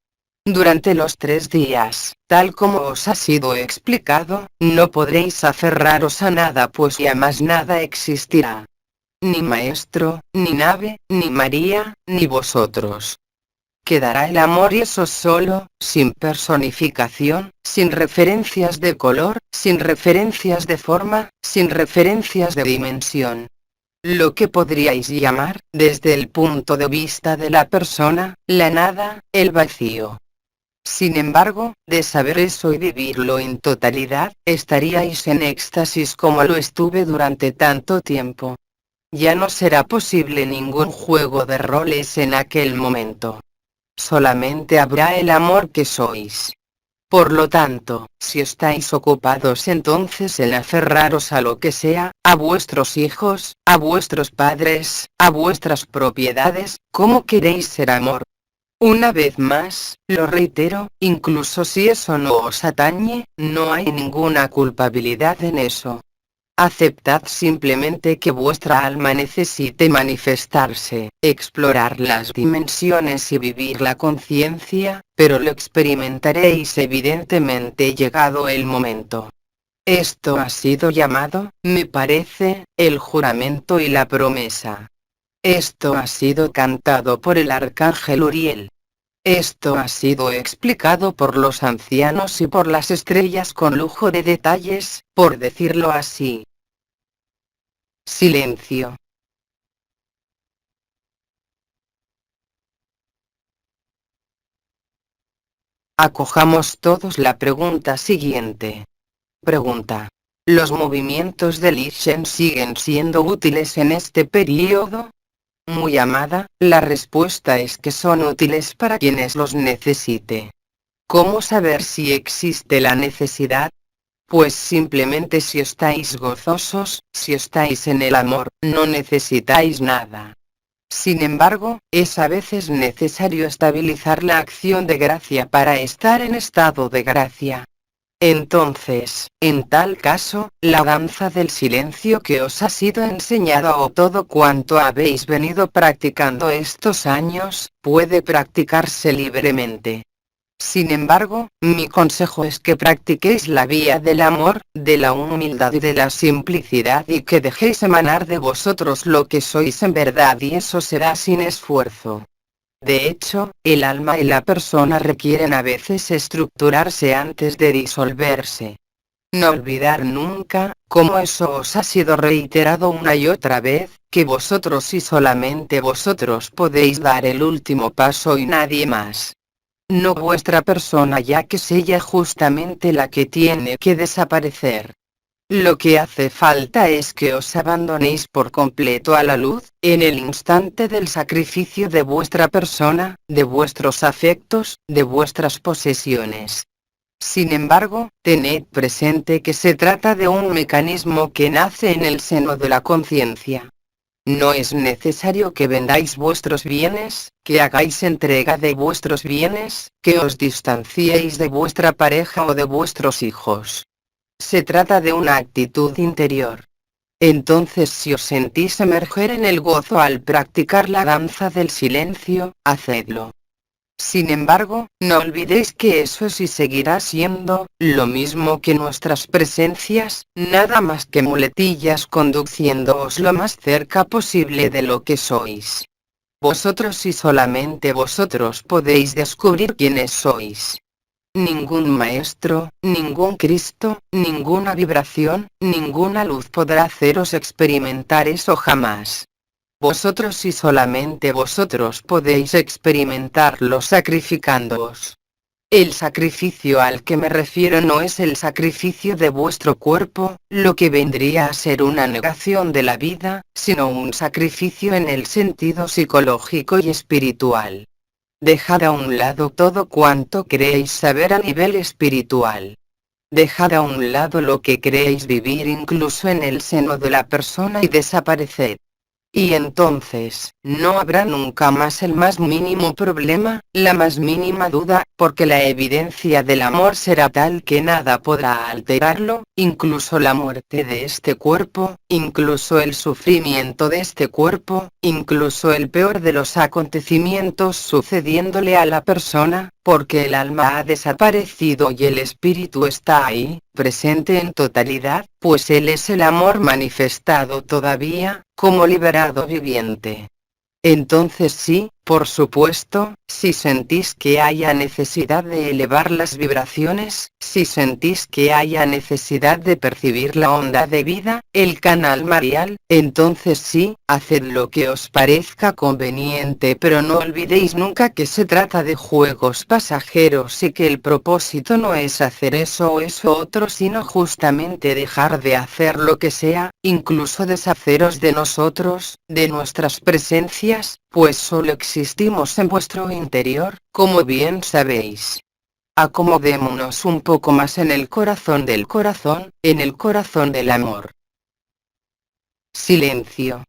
Durante los 3 días, tal como os ha sido explicado, no podréis aferraros a nada pues ya más nada existirá. Ni maestro, ni nave, ni María, ni vosotros. Quedará el amor y eso solo, sin personificación, sin referencias de color, sin referencias de forma, sin referencias de dimensión. Lo que podríais llamar, desde el punto de vista de la persona, la nada, el vacío. Sin embargo, de saber eso y vivirlo en totalidad, estaríais en éxtasis como lo estuve durante tanto tiempo. Ya no será posible ningún juego de roles en aquel momento. Solamente habrá el amor que sois. Por lo tanto, si estáis ocupados entonces en aferraros a lo que sea, a vuestros hijos, a vuestros padres, a vuestras propiedades, ¿cómo queréis ser amor? Una vez más, lo reitero, incluso si eso no os atañe, no hay ninguna culpabilidad en eso. Aceptad simplemente que vuestra alma necesite manifestarse, explorar las dimensiones y vivir la conciencia, pero lo experimentaréis evidentemente llegado el momento. Esto ha sido llamado, me parece, el juramento y la promesa. Esto ha sido cantado por el arcángel Uriel. Esto ha sido explicado por los ancianos y por las estrellas con lujo de detalles, por decirlo así. Silencio. Acojamos todos la pregunta siguiente. Pregunta. ¿Los movimientos de Li Shen siguen siendo útiles en este período? Muy amada, la respuesta es que son útiles para quienes los necesite. ¿Cómo saber si existe la necesidad? Pues simplemente si estáis gozosos, si estáis en el amor, no necesitáis nada. Sin embargo, es a veces necesario estabilizar la acción de gracia para estar en estado de gracia. Entonces, en tal caso, la danza del silencio que os ha sido enseñada o todo cuanto habéis venido practicando estos años, puede practicarse libremente. Sin embargo, mi consejo es que practiquéis la vía del amor, de la humildad y de la simplicidad y que dejéis emanar de vosotros lo que sois en verdad y eso será sin esfuerzo. De hecho, el alma y la persona requieren a veces estructurarse antes de disolverse. No olvidar nunca, como eso os ha sido reiterado una y otra vez, que vosotros y solamente vosotros podéis dar el último paso y nadie más. No vuestra persona, ya que es ella justamente la que tiene que desaparecer. Lo que hace falta es que os abandonéis por completo a la luz, en el instante del sacrificio de vuestra persona, de vuestros afectos, de vuestras posesiones. Sin embargo, tened presente que se trata de un mecanismo que nace en el seno de la conciencia. No es necesario que vendáis vuestros bienes, que hagáis entrega de vuestros bienes, que os distanciéis de vuestra pareja o de vuestros hijos. Se trata de una actitud interior. Entonces, si os sentís emerger en el gozo al practicar la danza del silencio, hacedlo. Sin embargo, no olvidéis que eso es y seguirá siendo, lo mismo que nuestras presencias, nada más que muletillas conduciéndoos lo más cerca posible de lo que sois. Vosotros y solamente vosotros podéis descubrir quiénes sois. Ningún maestro, ningún Cristo, ninguna vibración, ninguna luz podrá haceros experimentar eso jamás. Vosotros y solamente vosotros podéis experimentarlo sacrificándoos. El sacrificio al que me refiero no es el sacrificio de vuestro cuerpo, lo que vendría a ser una negación de la vida, sino un sacrificio en el sentido psicológico y espiritual. Dejad a un lado todo cuanto creéis saber a nivel espiritual. Dejad a un lado lo que creéis vivir incluso en el seno de la persona y desapareced. Y entonces, no habrá nunca más el más mínimo problema, la más mínima duda, porque la evidencia del amor será tal que nada podrá alterarlo, incluso la muerte de este cuerpo, incluso el sufrimiento de este cuerpo, incluso el peor de los acontecimientos sucediéndole a la persona, porque el alma ha desaparecido y el espíritu está ahí, presente en totalidad, pues él es el amor manifestado todavía, como liberado viviente. Entonces sí, por supuesto, si sentís que haya necesidad de elevar las vibraciones, si sentís que haya necesidad de percibir la onda de vida, el canal marial, entonces sí, haced lo que os parezca conveniente, pero no olvidéis nunca que se trata de juegos pasajeros y que el propósito no es hacer eso o eso otro, sino justamente dejar de hacer lo que sea, incluso deshaceros de nosotros, de nuestras presencias, pues solo existimos en vuestro interior, como bien sabéis. Acomodémonos un poco más en el corazón del corazón, en el corazón del amor. Silencio.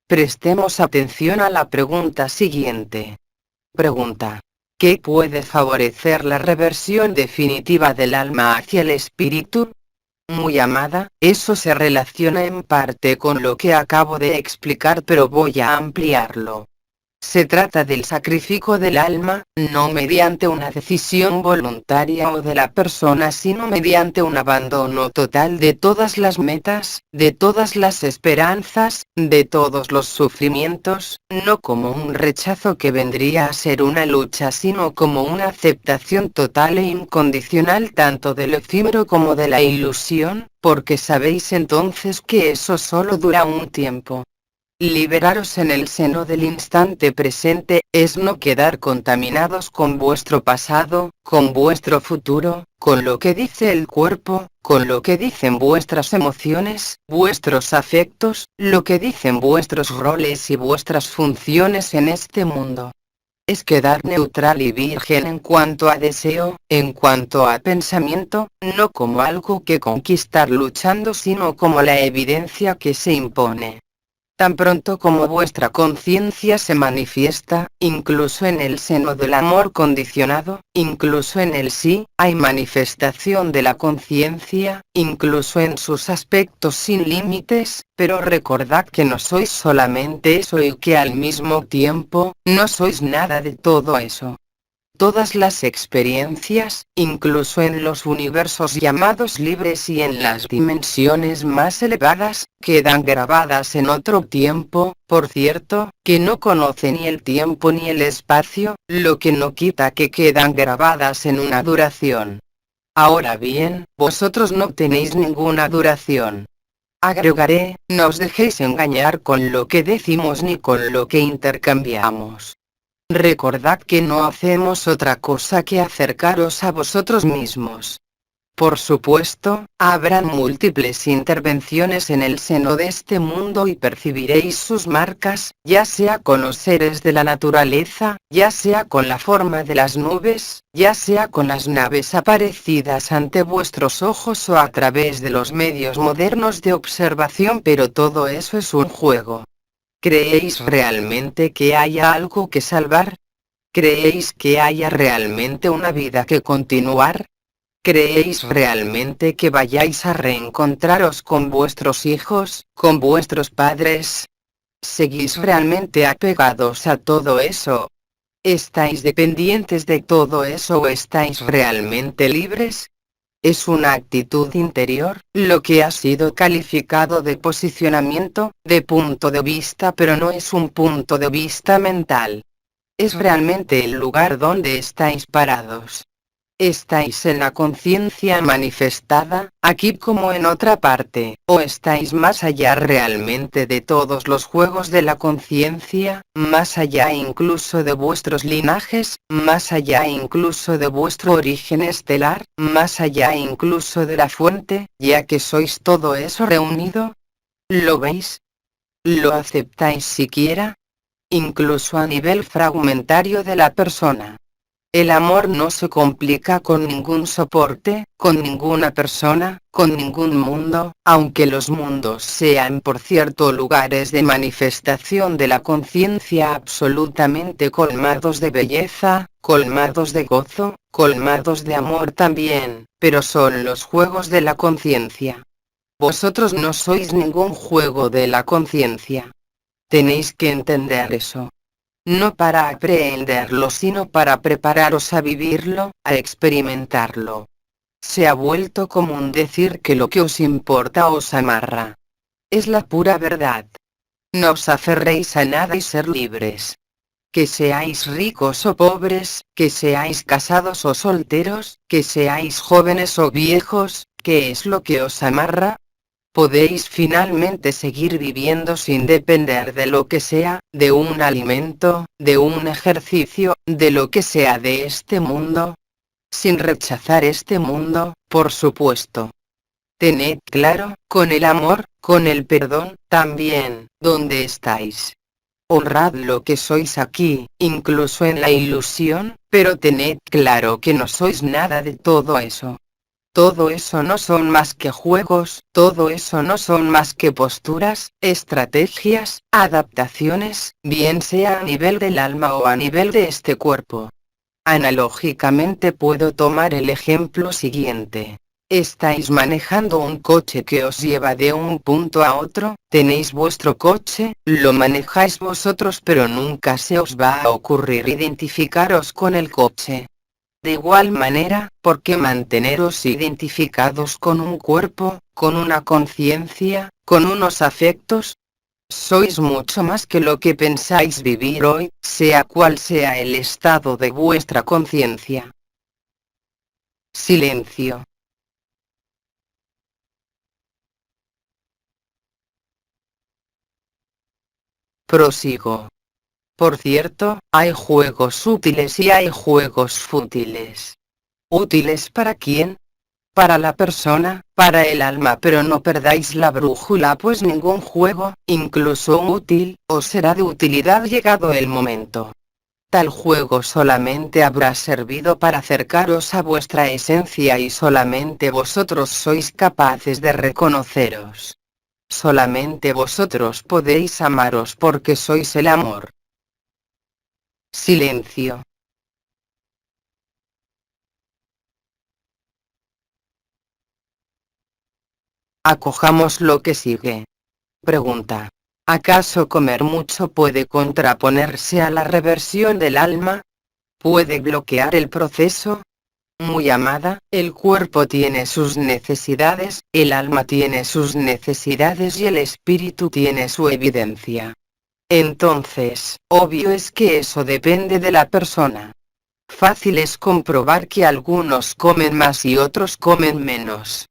Prestemos atención a la pregunta siguiente. Pregunta. ¿Qué puede favorecer la reversión definitiva del alma hacia el espíritu? Muy amada, eso se relaciona en parte con lo que acabo de explicar, pero voy a ampliarlo. Se trata del sacrificio del alma, no mediante una decisión voluntaria o de la persona, sino mediante un abandono total de todas las metas, de todas las esperanzas, de todos los sufrimientos, no como un rechazo que vendría a ser una lucha, sino como una aceptación total e incondicional tanto del efímero como de la ilusión, porque sabéis entonces que eso solo dura un tiempo. Liberaros en el seno del instante presente, es no quedar contaminados con vuestro pasado, con vuestro futuro, con lo que dice el cuerpo, con lo que dicen vuestras emociones, vuestros afectos, lo que dicen vuestros roles y vuestras funciones en este mundo. Es quedar neutral y virgen en cuanto a deseo, en cuanto a pensamiento, no como algo que conquistar luchando, sino como la evidencia que se impone. Tan pronto como vuestra conciencia se manifiesta, incluso en el seno del amor condicionado, incluso en el sí, hay manifestación de la conciencia, incluso en sus aspectos sin límites, pero recordad que no sois solamente eso y que al mismo tiempo, no sois nada de todo eso. Todas las experiencias, incluso en los universos llamados libres y en las dimensiones más elevadas, quedan grabadas en otro tiempo, por cierto, que no conoce ni el tiempo ni el espacio, lo que no quita que quedan grabadas en una duración. Ahora bien, vosotros no tenéis ninguna duración. Agregaré, no os dejéis engañar con lo que decimos ni con lo que intercambiamos. Recordad que no hacemos otra cosa que acercaros a vosotros mismos. Por supuesto, habrán múltiples intervenciones en el seno de este mundo y percibiréis sus marcas, ya sea con los seres de la naturaleza, ya sea con la forma de las nubes, ya sea con las naves aparecidas ante vuestros ojos o a través de los medios modernos de observación, pero todo eso es un juego. ¿Creéis realmente que haya algo que salvar? ¿Creéis que haya realmente una vida que continuar? ¿Creéis realmente que vayáis a reencontraros con vuestros hijos, con vuestros padres? ¿Seguís realmente apegados a todo eso? ¿Estáis dependientes de todo eso o estáis realmente libres? Es una actitud interior, lo que ha sido calificado de posicionamiento, de punto de vista, pero no es un punto de vista mental. Es realmente el lugar donde estáis parados. ¿Estáis en la conciencia manifestada, aquí como en otra parte, o estáis más allá realmente de todos los juegos de la conciencia, más allá incluso de vuestros linajes, más allá incluso de vuestro origen estelar, más allá incluso de la fuente, ya que sois todo eso reunido? ¿Lo veis? ¿Lo aceptáis siquiera? Incluso a nivel fragmentario de la persona. El amor no se complica con ningún soporte, con ninguna persona, con ningún mundo, aunque los mundos sean por cierto lugares de manifestación de la conciencia absolutamente colmados de belleza, colmados de gozo, colmados de amor también, pero son los juegos de la conciencia. Vosotros no sois ningún juego de la conciencia. Tenéis que entender eso. No para aprehenderlo, sino para prepararos a vivirlo, a experimentarlo. Se ha vuelto común decir que lo que os importa os amarra. Es la pura verdad. No os aferréis a nada y ser libres. Que seáis ricos o pobres, que seáis casados o solteros, que seáis jóvenes o viejos, ¿qué es lo que os amarra? Podéis finalmente seguir viviendo sin depender de lo que sea, de un alimento, de un ejercicio, de lo que sea de este mundo. Sin rechazar este mundo, por supuesto. Tened claro, con el amor, con el perdón, también, dónde estáis. Honrad lo que sois aquí, incluso en la ilusión, pero tened claro que no sois nada de todo eso. Todo eso no son más que juegos, todo eso no son más que posturas, estrategias, adaptaciones, bien sea a nivel del alma o a nivel de este cuerpo. Analógicamente puedo tomar el ejemplo siguiente. Estáis manejando un coche que os lleva de un punto a otro, tenéis vuestro coche, lo manejáis vosotros, pero nunca se os va a ocurrir identificaros con el coche. De igual manera, ¿por qué manteneros identificados con un cuerpo, con una conciencia, con unos afectos? Sois mucho más que lo que pensáis vivir hoy, sea cual sea el estado de vuestra conciencia. Silencio. Prosigo. Por cierto, hay juegos útiles y hay juegos fútiles. ¿Útiles para quién? Para la persona, para el alma, pero no perdáis la brújula, pues ningún juego, incluso útil, os será de utilidad llegado el momento. Tal juego solamente habrá servido para acercaros a vuestra esencia y solamente vosotros sois capaces de reconoceros. Solamente vosotros podéis amaros porque sois el amor. Silencio. Acojamos lo que sigue. Pregunta. ¿Acaso comer mucho puede contraponerse a la reversión del alma? ¿Puede bloquear el proceso? Muy amada, el cuerpo tiene sus necesidades, el alma tiene sus necesidades y el espíritu tiene su evidencia. Entonces, obvio es que eso depende de la persona. Fácil es comprobar que algunos comen más y otros comen menos.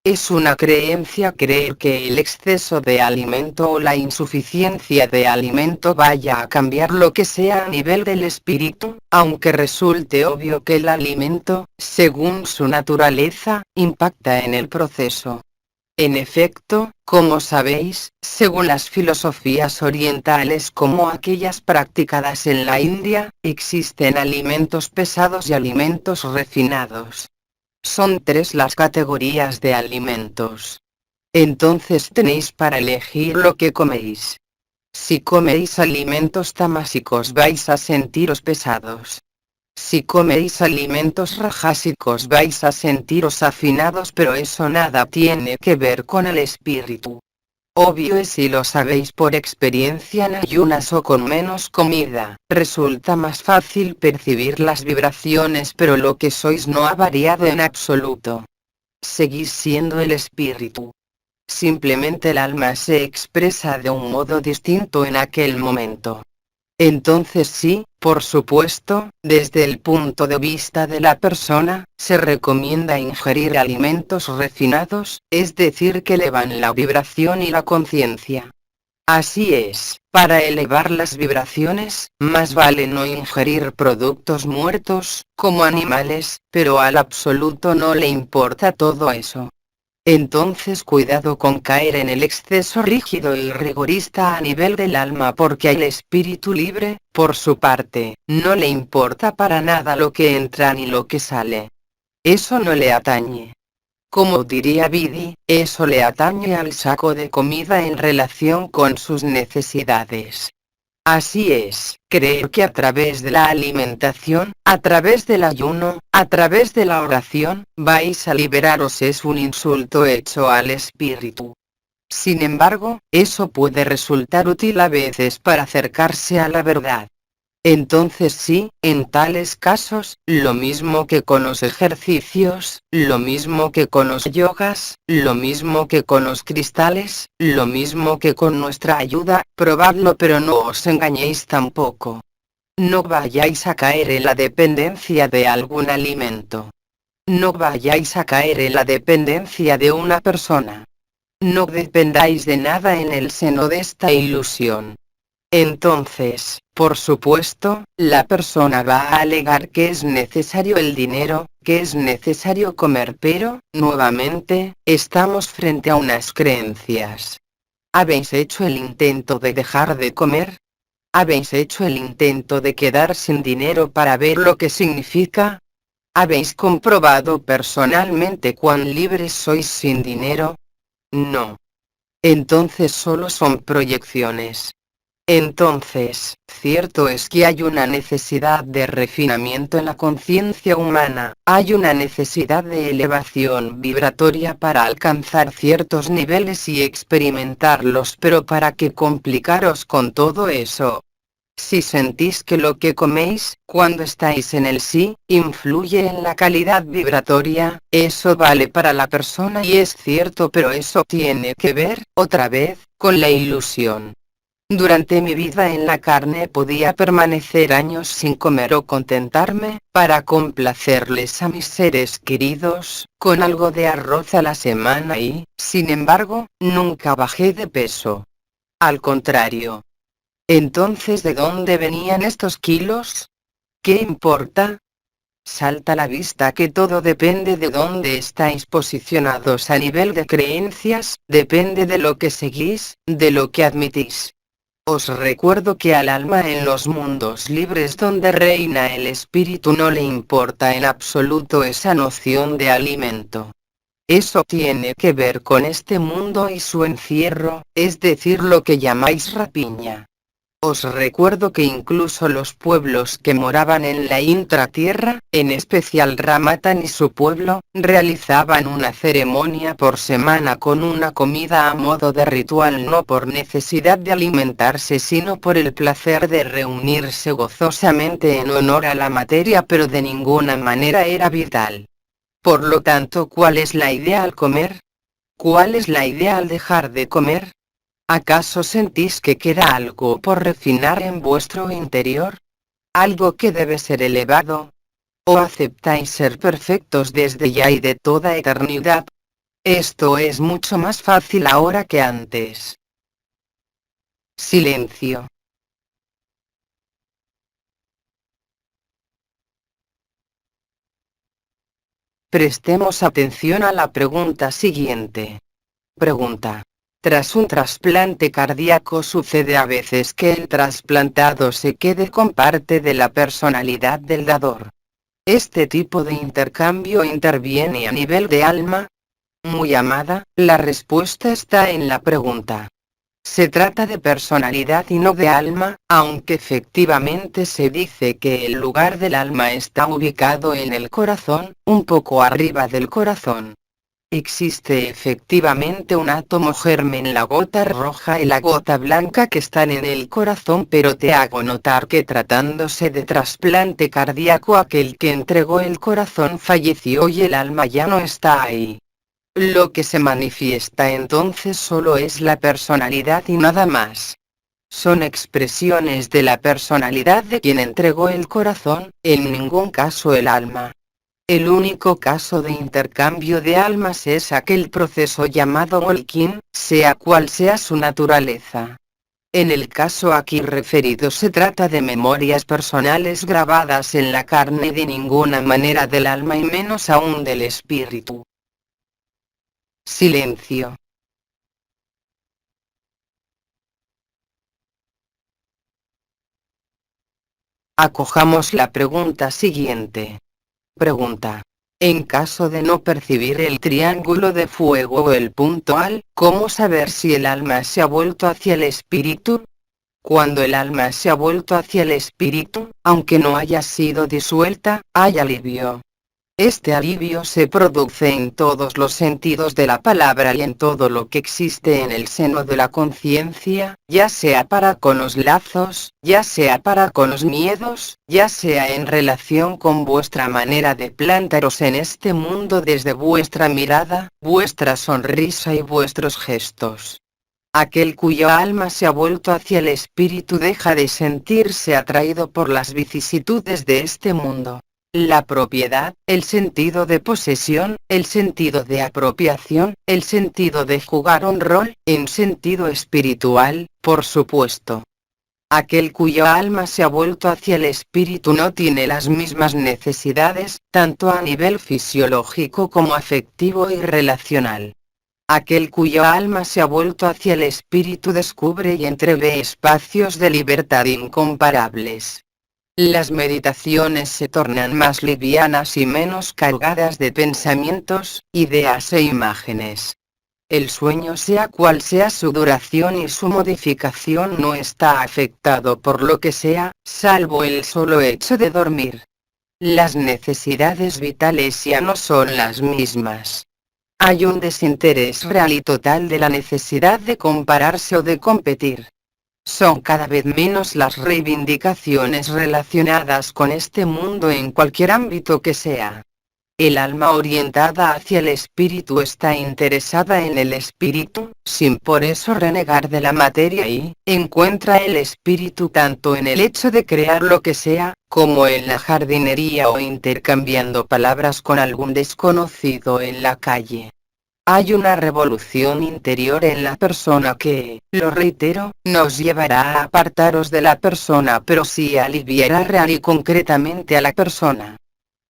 Es una creencia creer que el exceso de alimento o la insuficiencia de alimento vaya a cambiar lo que sea a nivel del espíritu, aunque resulte obvio que el alimento, según su naturaleza, impacta en el proceso. En efecto, como sabéis, según las filosofías orientales como aquellas practicadas en la India, existen alimentos pesados y alimentos refinados. Son tres las categorías de alimentos. Entonces tenéis para elegir lo que coméis. Si coméis alimentos tamásicos vais a sentiros pesados. Si coméis alimentos rajásicos vais a sentiros afinados, pero eso nada tiene que ver con el espíritu. Obvio es, si lo sabéis por experiencia, en ayunas o con menos comida, resulta más fácil percibir las vibraciones, pero lo que sois no ha variado en absoluto. Seguís siendo el espíritu. Simplemente el alma se expresa de un modo distinto en aquel momento. Entonces sí, por supuesto, desde el punto de vista de la persona, se recomienda ingerir alimentos refinados, es decir, que elevan la vibración y la conciencia. Así es, para elevar las vibraciones, más vale no ingerir productos muertos, como animales, pero al absoluto no le importa todo eso. Entonces cuidado con caer en el exceso rígido y rigorista a nivel del alma, porque al espíritu libre, por su parte, no le importa para nada lo que entra ni lo que sale. Eso no le atañe. Como diría Bidi, eso le atañe al saco de comida en relación con sus necesidades. Así es, creer que a través de la alimentación, a través del ayuno, a través de la oración, vais a liberaros es un insulto hecho al espíritu. Sin embargo, eso puede resultar útil a veces para acercarse a la verdad. Entonces sí, en tales casos, lo mismo que con los ejercicios, lo mismo que con los yogas, lo mismo que con los cristales, lo mismo que con nuestra ayuda, probadlo pero no os engañéis tampoco. No vayáis a caer en la dependencia de algún alimento. No vayáis a caer en la dependencia de una persona. No dependáis de nada en el seno de esta ilusión. Entonces, por supuesto, la persona va a alegar que es necesario el dinero, que es necesario comer, pero, nuevamente, estamos frente a unas creencias. ¿Habéis hecho el intento de dejar de comer? ¿Habéis hecho el intento de quedar sin dinero para ver lo que significa? ¿Habéis comprobado personalmente cuán libres sois sin dinero? No. Entonces solo son proyecciones. Entonces, cierto es que hay una necesidad de refinamiento en la conciencia humana, hay una necesidad de elevación vibratoria para alcanzar ciertos niveles y experimentarlos, pero ¿para qué complicaros con todo eso? Si sentís que lo que coméis, cuando estáis en el sí, influye en la calidad vibratoria, eso vale para la persona y es cierto, pero eso tiene que ver, otra vez, con la ilusión. Durante mi vida en la carne podía permanecer años sin comer o contentarme, para complacerles a mis seres queridos, con algo de arroz a la semana y, sin embargo, nunca bajé de peso. Al contrario. Entonces, ¿de dónde venían estos kilos? ¿Qué importa? Salta a la vista que todo depende de dónde estáis posicionados a nivel de creencias, depende de lo que seguís, de lo que admitís. Os recuerdo que al alma en los mundos libres donde reina el espíritu no le importa en absoluto esa noción de alimento. Eso tiene que ver con este mundo y su encierro, es decir, lo que llamáis rapiña. Os recuerdo que incluso los pueblos que moraban en la intratierra, en especial Ramatán y su pueblo, realizaban una ceremonia por semana con una comida a modo de ritual, no por necesidad de alimentarse sino por el placer de reunirse gozosamente en honor a la materia, pero de ninguna manera era vital. Por lo tanto, ¿cuál es la idea al comer? ¿Cuál es la idea al dejar de comer? ¿Acaso sentís que queda algo por refinar en vuestro interior? ¿Algo que debe ser elevado? ¿O aceptáis ser perfectos desde ya y de toda eternidad? Esto es mucho más fácil ahora que antes. Silencio. Prestemos atención a la pregunta siguiente. Pregunta. Tras un trasplante cardíaco sucede a veces que el trasplantado se quede con parte de la personalidad del dador. ¿Este tipo de intercambio interviene a nivel de alma? Muy amada, la respuesta está en la pregunta. Se trata de personalidad y no de alma, aunque efectivamente se dice que el lugar del alma está ubicado en el corazón, un poco arriba del corazón. Existe efectivamente un átomo germen, la gota roja y la gota blanca, que están en el corazón, pero te hago notar que tratándose de trasplante cardíaco, aquel que entregó el corazón falleció y el alma ya no está ahí. Lo que se manifiesta entonces solo es la personalidad y nada más. Son expresiones de la personalidad de quien entregó el corazón, en ningún caso el alma. El único caso de intercambio de almas es aquel proceso llamado walking, sea cual sea su naturaleza. En el caso aquí referido se trata de memorias personales grabadas en la carne, de ninguna manera del alma y menos aún del espíritu. Silencio. Acojamos la pregunta siguiente. Pregunta. En caso de no percibir el triángulo de fuego o el punto al, ¿cómo saber si el alma se ha vuelto hacia el espíritu? Cuando el alma se ha vuelto hacia el espíritu, aunque no haya sido disuelta, hay alivio. Este alivio se produce en todos los sentidos de la palabra y en todo lo que existe en el seno de la conciencia, ya sea para con los lazos, ya sea para con los miedos, ya sea en relación con vuestra manera de plantaros en este mundo desde vuestra mirada, vuestra sonrisa y vuestros gestos. Aquel cuyo alma se ha vuelto hacia el espíritu deja de sentirse atraído por las vicisitudes de este mundo. La propiedad, el sentido de posesión, el sentido de apropiación, el sentido de jugar un rol, en sentido espiritual, por supuesto. Aquel cuyo alma se ha vuelto hacia el espíritu no tiene las mismas necesidades, tanto a nivel fisiológico como afectivo y relacional. Aquel cuyo alma se ha vuelto hacia el espíritu descubre y entrevé espacios de libertad incomparables. Las meditaciones se tornan más livianas y menos cargadas de pensamientos, ideas e imágenes. El sueño, sea cual sea su duración y su modificación, no está afectado por lo que sea, salvo el solo hecho de dormir. Las necesidades vitales ya no son las mismas. Hay un desinterés real y total de la necesidad de compararse o de competir. Son cada vez menos las reivindicaciones relacionadas con este mundo en cualquier ámbito que sea. El alma orientada hacia el espíritu está interesada en el espíritu, sin por eso renegar de la materia y encuentra el espíritu tanto en el hecho de crear lo que sea, como en la jardinería o intercambiando palabras con algún desconocido en la calle. Hay una revolución interior en la persona que, lo reitero, nos llevará a apartaros de la persona pero sí aliviará real y concretamente a la persona.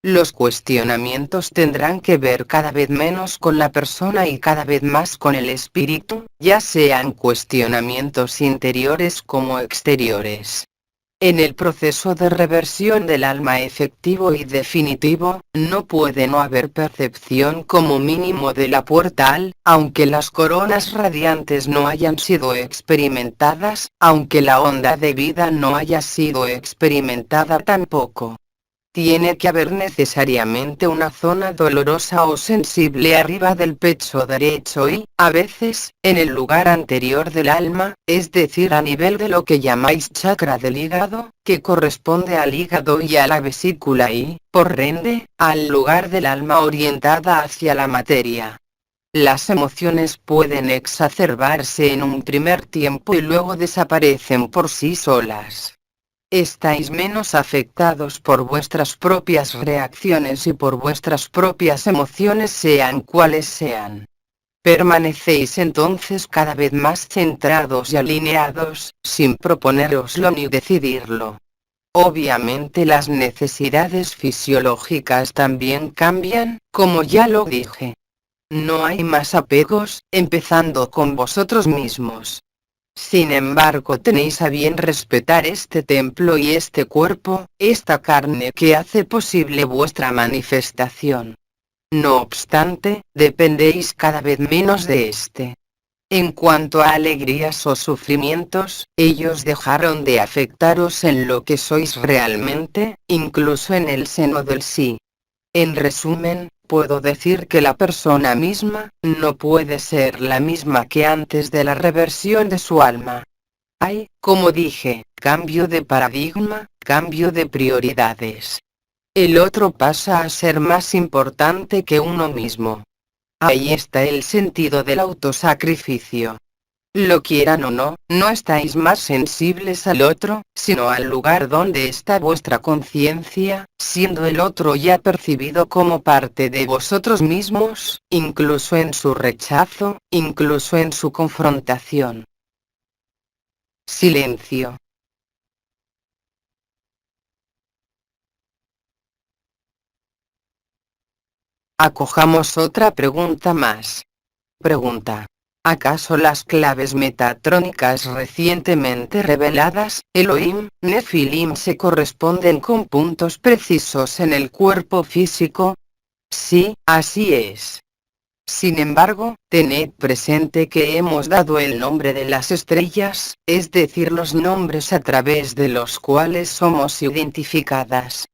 Los cuestionamientos tendrán que ver cada vez menos con la persona y cada vez más con el espíritu, ya sean cuestionamientos interiores como exteriores. En el proceso de reversión del alma efectivo y definitivo, no puede no haber percepción como mínimo de la puerta al, aunque las coronas radiantes no hayan sido experimentadas, aunque la onda de vida no haya sido experimentada tampoco. Tiene que haber necesariamente una zona dolorosa o sensible arriba del pecho derecho y, a veces, en el lugar anterior del alma, es decir a nivel de lo que llamáis chakra del hígado, que corresponde al hígado y a la vesícula y, por ende, al lugar del alma orientada hacia la materia. Las emociones pueden exacerbarse en un primer tiempo y luego desaparecen por sí solas. Estáis menos afectados por vuestras propias reacciones y por vuestras propias emociones sean cuales sean. Permanecéis entonces cada vez más centrados y alineados, sin proponéroslo ni decidirlo. Obviamente las necesidades fisiológicas también cambian, como ya lo dije. No hay más apegos, empezando con vosotros mismos. Sin embargo, tenéis a bien respetar este templo y este cuerpo, esta carne que hace posible vuestra manifestación. No obstante, dependéis cada vez menos de este. En cuanto a alegrías o sufrimientos, ellos dejaron de afectaros en lo que sois realmente, incluso en el seno del sí. En resumen, puedo decir que la persona misma, no puede ser la misma que antes de la reversión de su alma. Hay, como dije, cambio de paradigma, cambio de prioridades. El otro pasa a ser más importante que uno mismo. Ahí está el sentido del autosacrificio. Lo quieran o no, no estáis más sensibles al otro, sino al lugar donde está vuestra conciencia, siendo el otro ya percibido como parte de vosotros mismos, incluso en su rechazo, incluso en su confrontación. Silencio. Acojamos otra pregunta más. Pregunta. ¿Acaso las claves metatrónicas recientemente reveladas, Elohim, Nefilim, se corresponden con puntos precisos en el cuerpo físico? Sí, así es. Sin embargo, tened presente que hemos dado el nombre de las estrellas, es decir, los nombres a través de los cuales somos identificadas.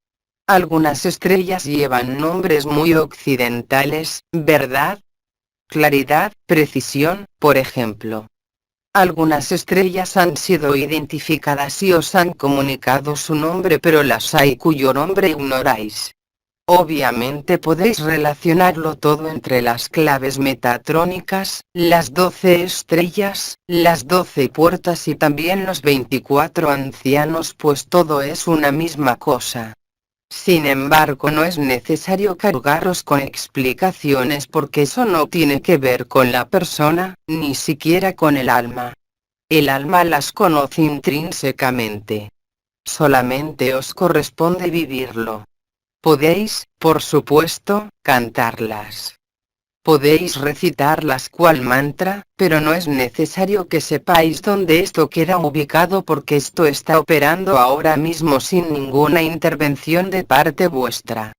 Algunas estrellas llevan nombres muy occidentales, ¿verdad? Claridad, precisión, por ejemplo. Algunas estrellas han sido identificadas y os han comunicado su nombre, pero las hay cuyo nombre ignoráis. Obviamente podéis relacionarlo todo entre las claves metatrónicas, las 12 estrellas, las 12 puertas y también los 24 ancianos, pues todo es una misma cosa. Sin embargo, no es necesario cargaros con explicaciones porque eso no tiene que ver con la persona, ni siquiera con el alma. El alma las conoce intrínsecamente. Solamente os corresponde vivirlo. Podéis, por supuesto, cantarlas. Podéis recitarlas cual mantra, pero no es necesario que sepáis dónde esto queda ubicado porque esto está operando ahora mismo sin ninguna intervención de parte vuestra.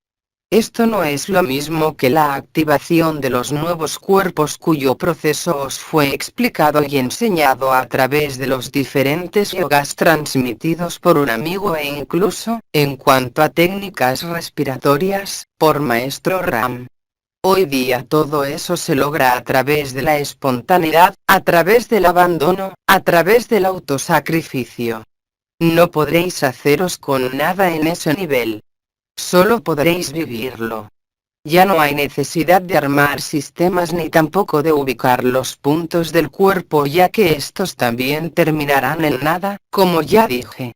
Esto no es lo mismo que la activación de los nuevos cuerpos cuyo proceso os fue explicado y enseñado a través de los diferentes yogas transmitidos por un amigo e incluso, en cuanto a técnicas respiratorias, por Maestro Ram. Hoy día todo eso se logra a través de la espontaneidad, a través del abandono, a través del autosacrificio. No podréis haceros con nada en ese nivel. Solo podréis vivirlo. Ya no hay necesidad de armar sistemas ni tampoco de ubicar los puntos del cuerpo, ya que estos también terminarán en nada, como ya dije.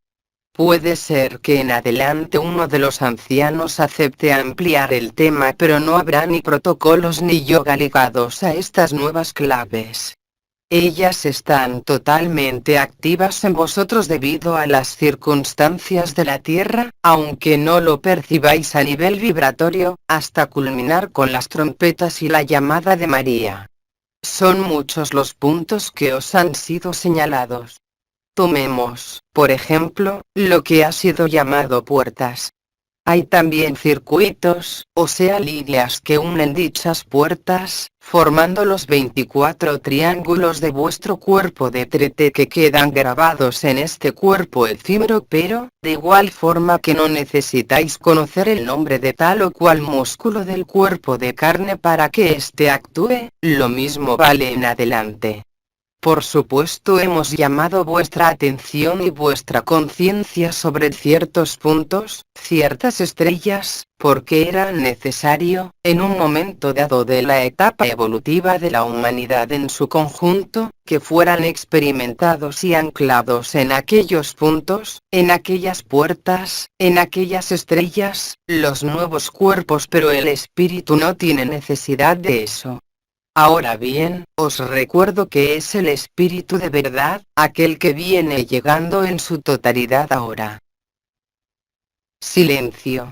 Puede ser que en adelante uno de los ancianos acepte ampliar el tema, pero no habrá ni protocolos ni yoga ligados a estas nuevas claves. Ellas están totalmente activas en vosotros debido a las circunstancias de la Tierra, aunque no lo percibáis a nivel vibratorio, hasta culminar con las trompetas y la llamada de María. Son muchos los puntos que os han sido señalados. Tomemos, por ejemplo, lo que ha sido llamado puertas. Hay también circuitos, o sea líneas que unen dichas puertas, formando los 24 triángulos de vuestro cuerpo de trete que quedan grabados en este cuerpo efímero, pero, de igual forma que no necesitáis conocer el nombre de tal o cual músculo del cuerpo de carne para que éste actúe, lo mismo vale en adelante. Por supuesto hemos llamado vuestra atención y vuestra conciencia sobre ciertos puntos, ciertas estrellas, porque era necesario, en un momento dado de la etapa evolutiva de la humanidad en su conjunto, que fueran experimentados y anclados en aquellos puntos, en aquellas puertas, en aquellas estrellas, los nuevos cuerpos, pero el espíritu no tiene necesidad de eso. Ahora bien, os recuerdo que es el espíritu de verdad, aquel que viene llegando en su totalidad ahora. Silencio.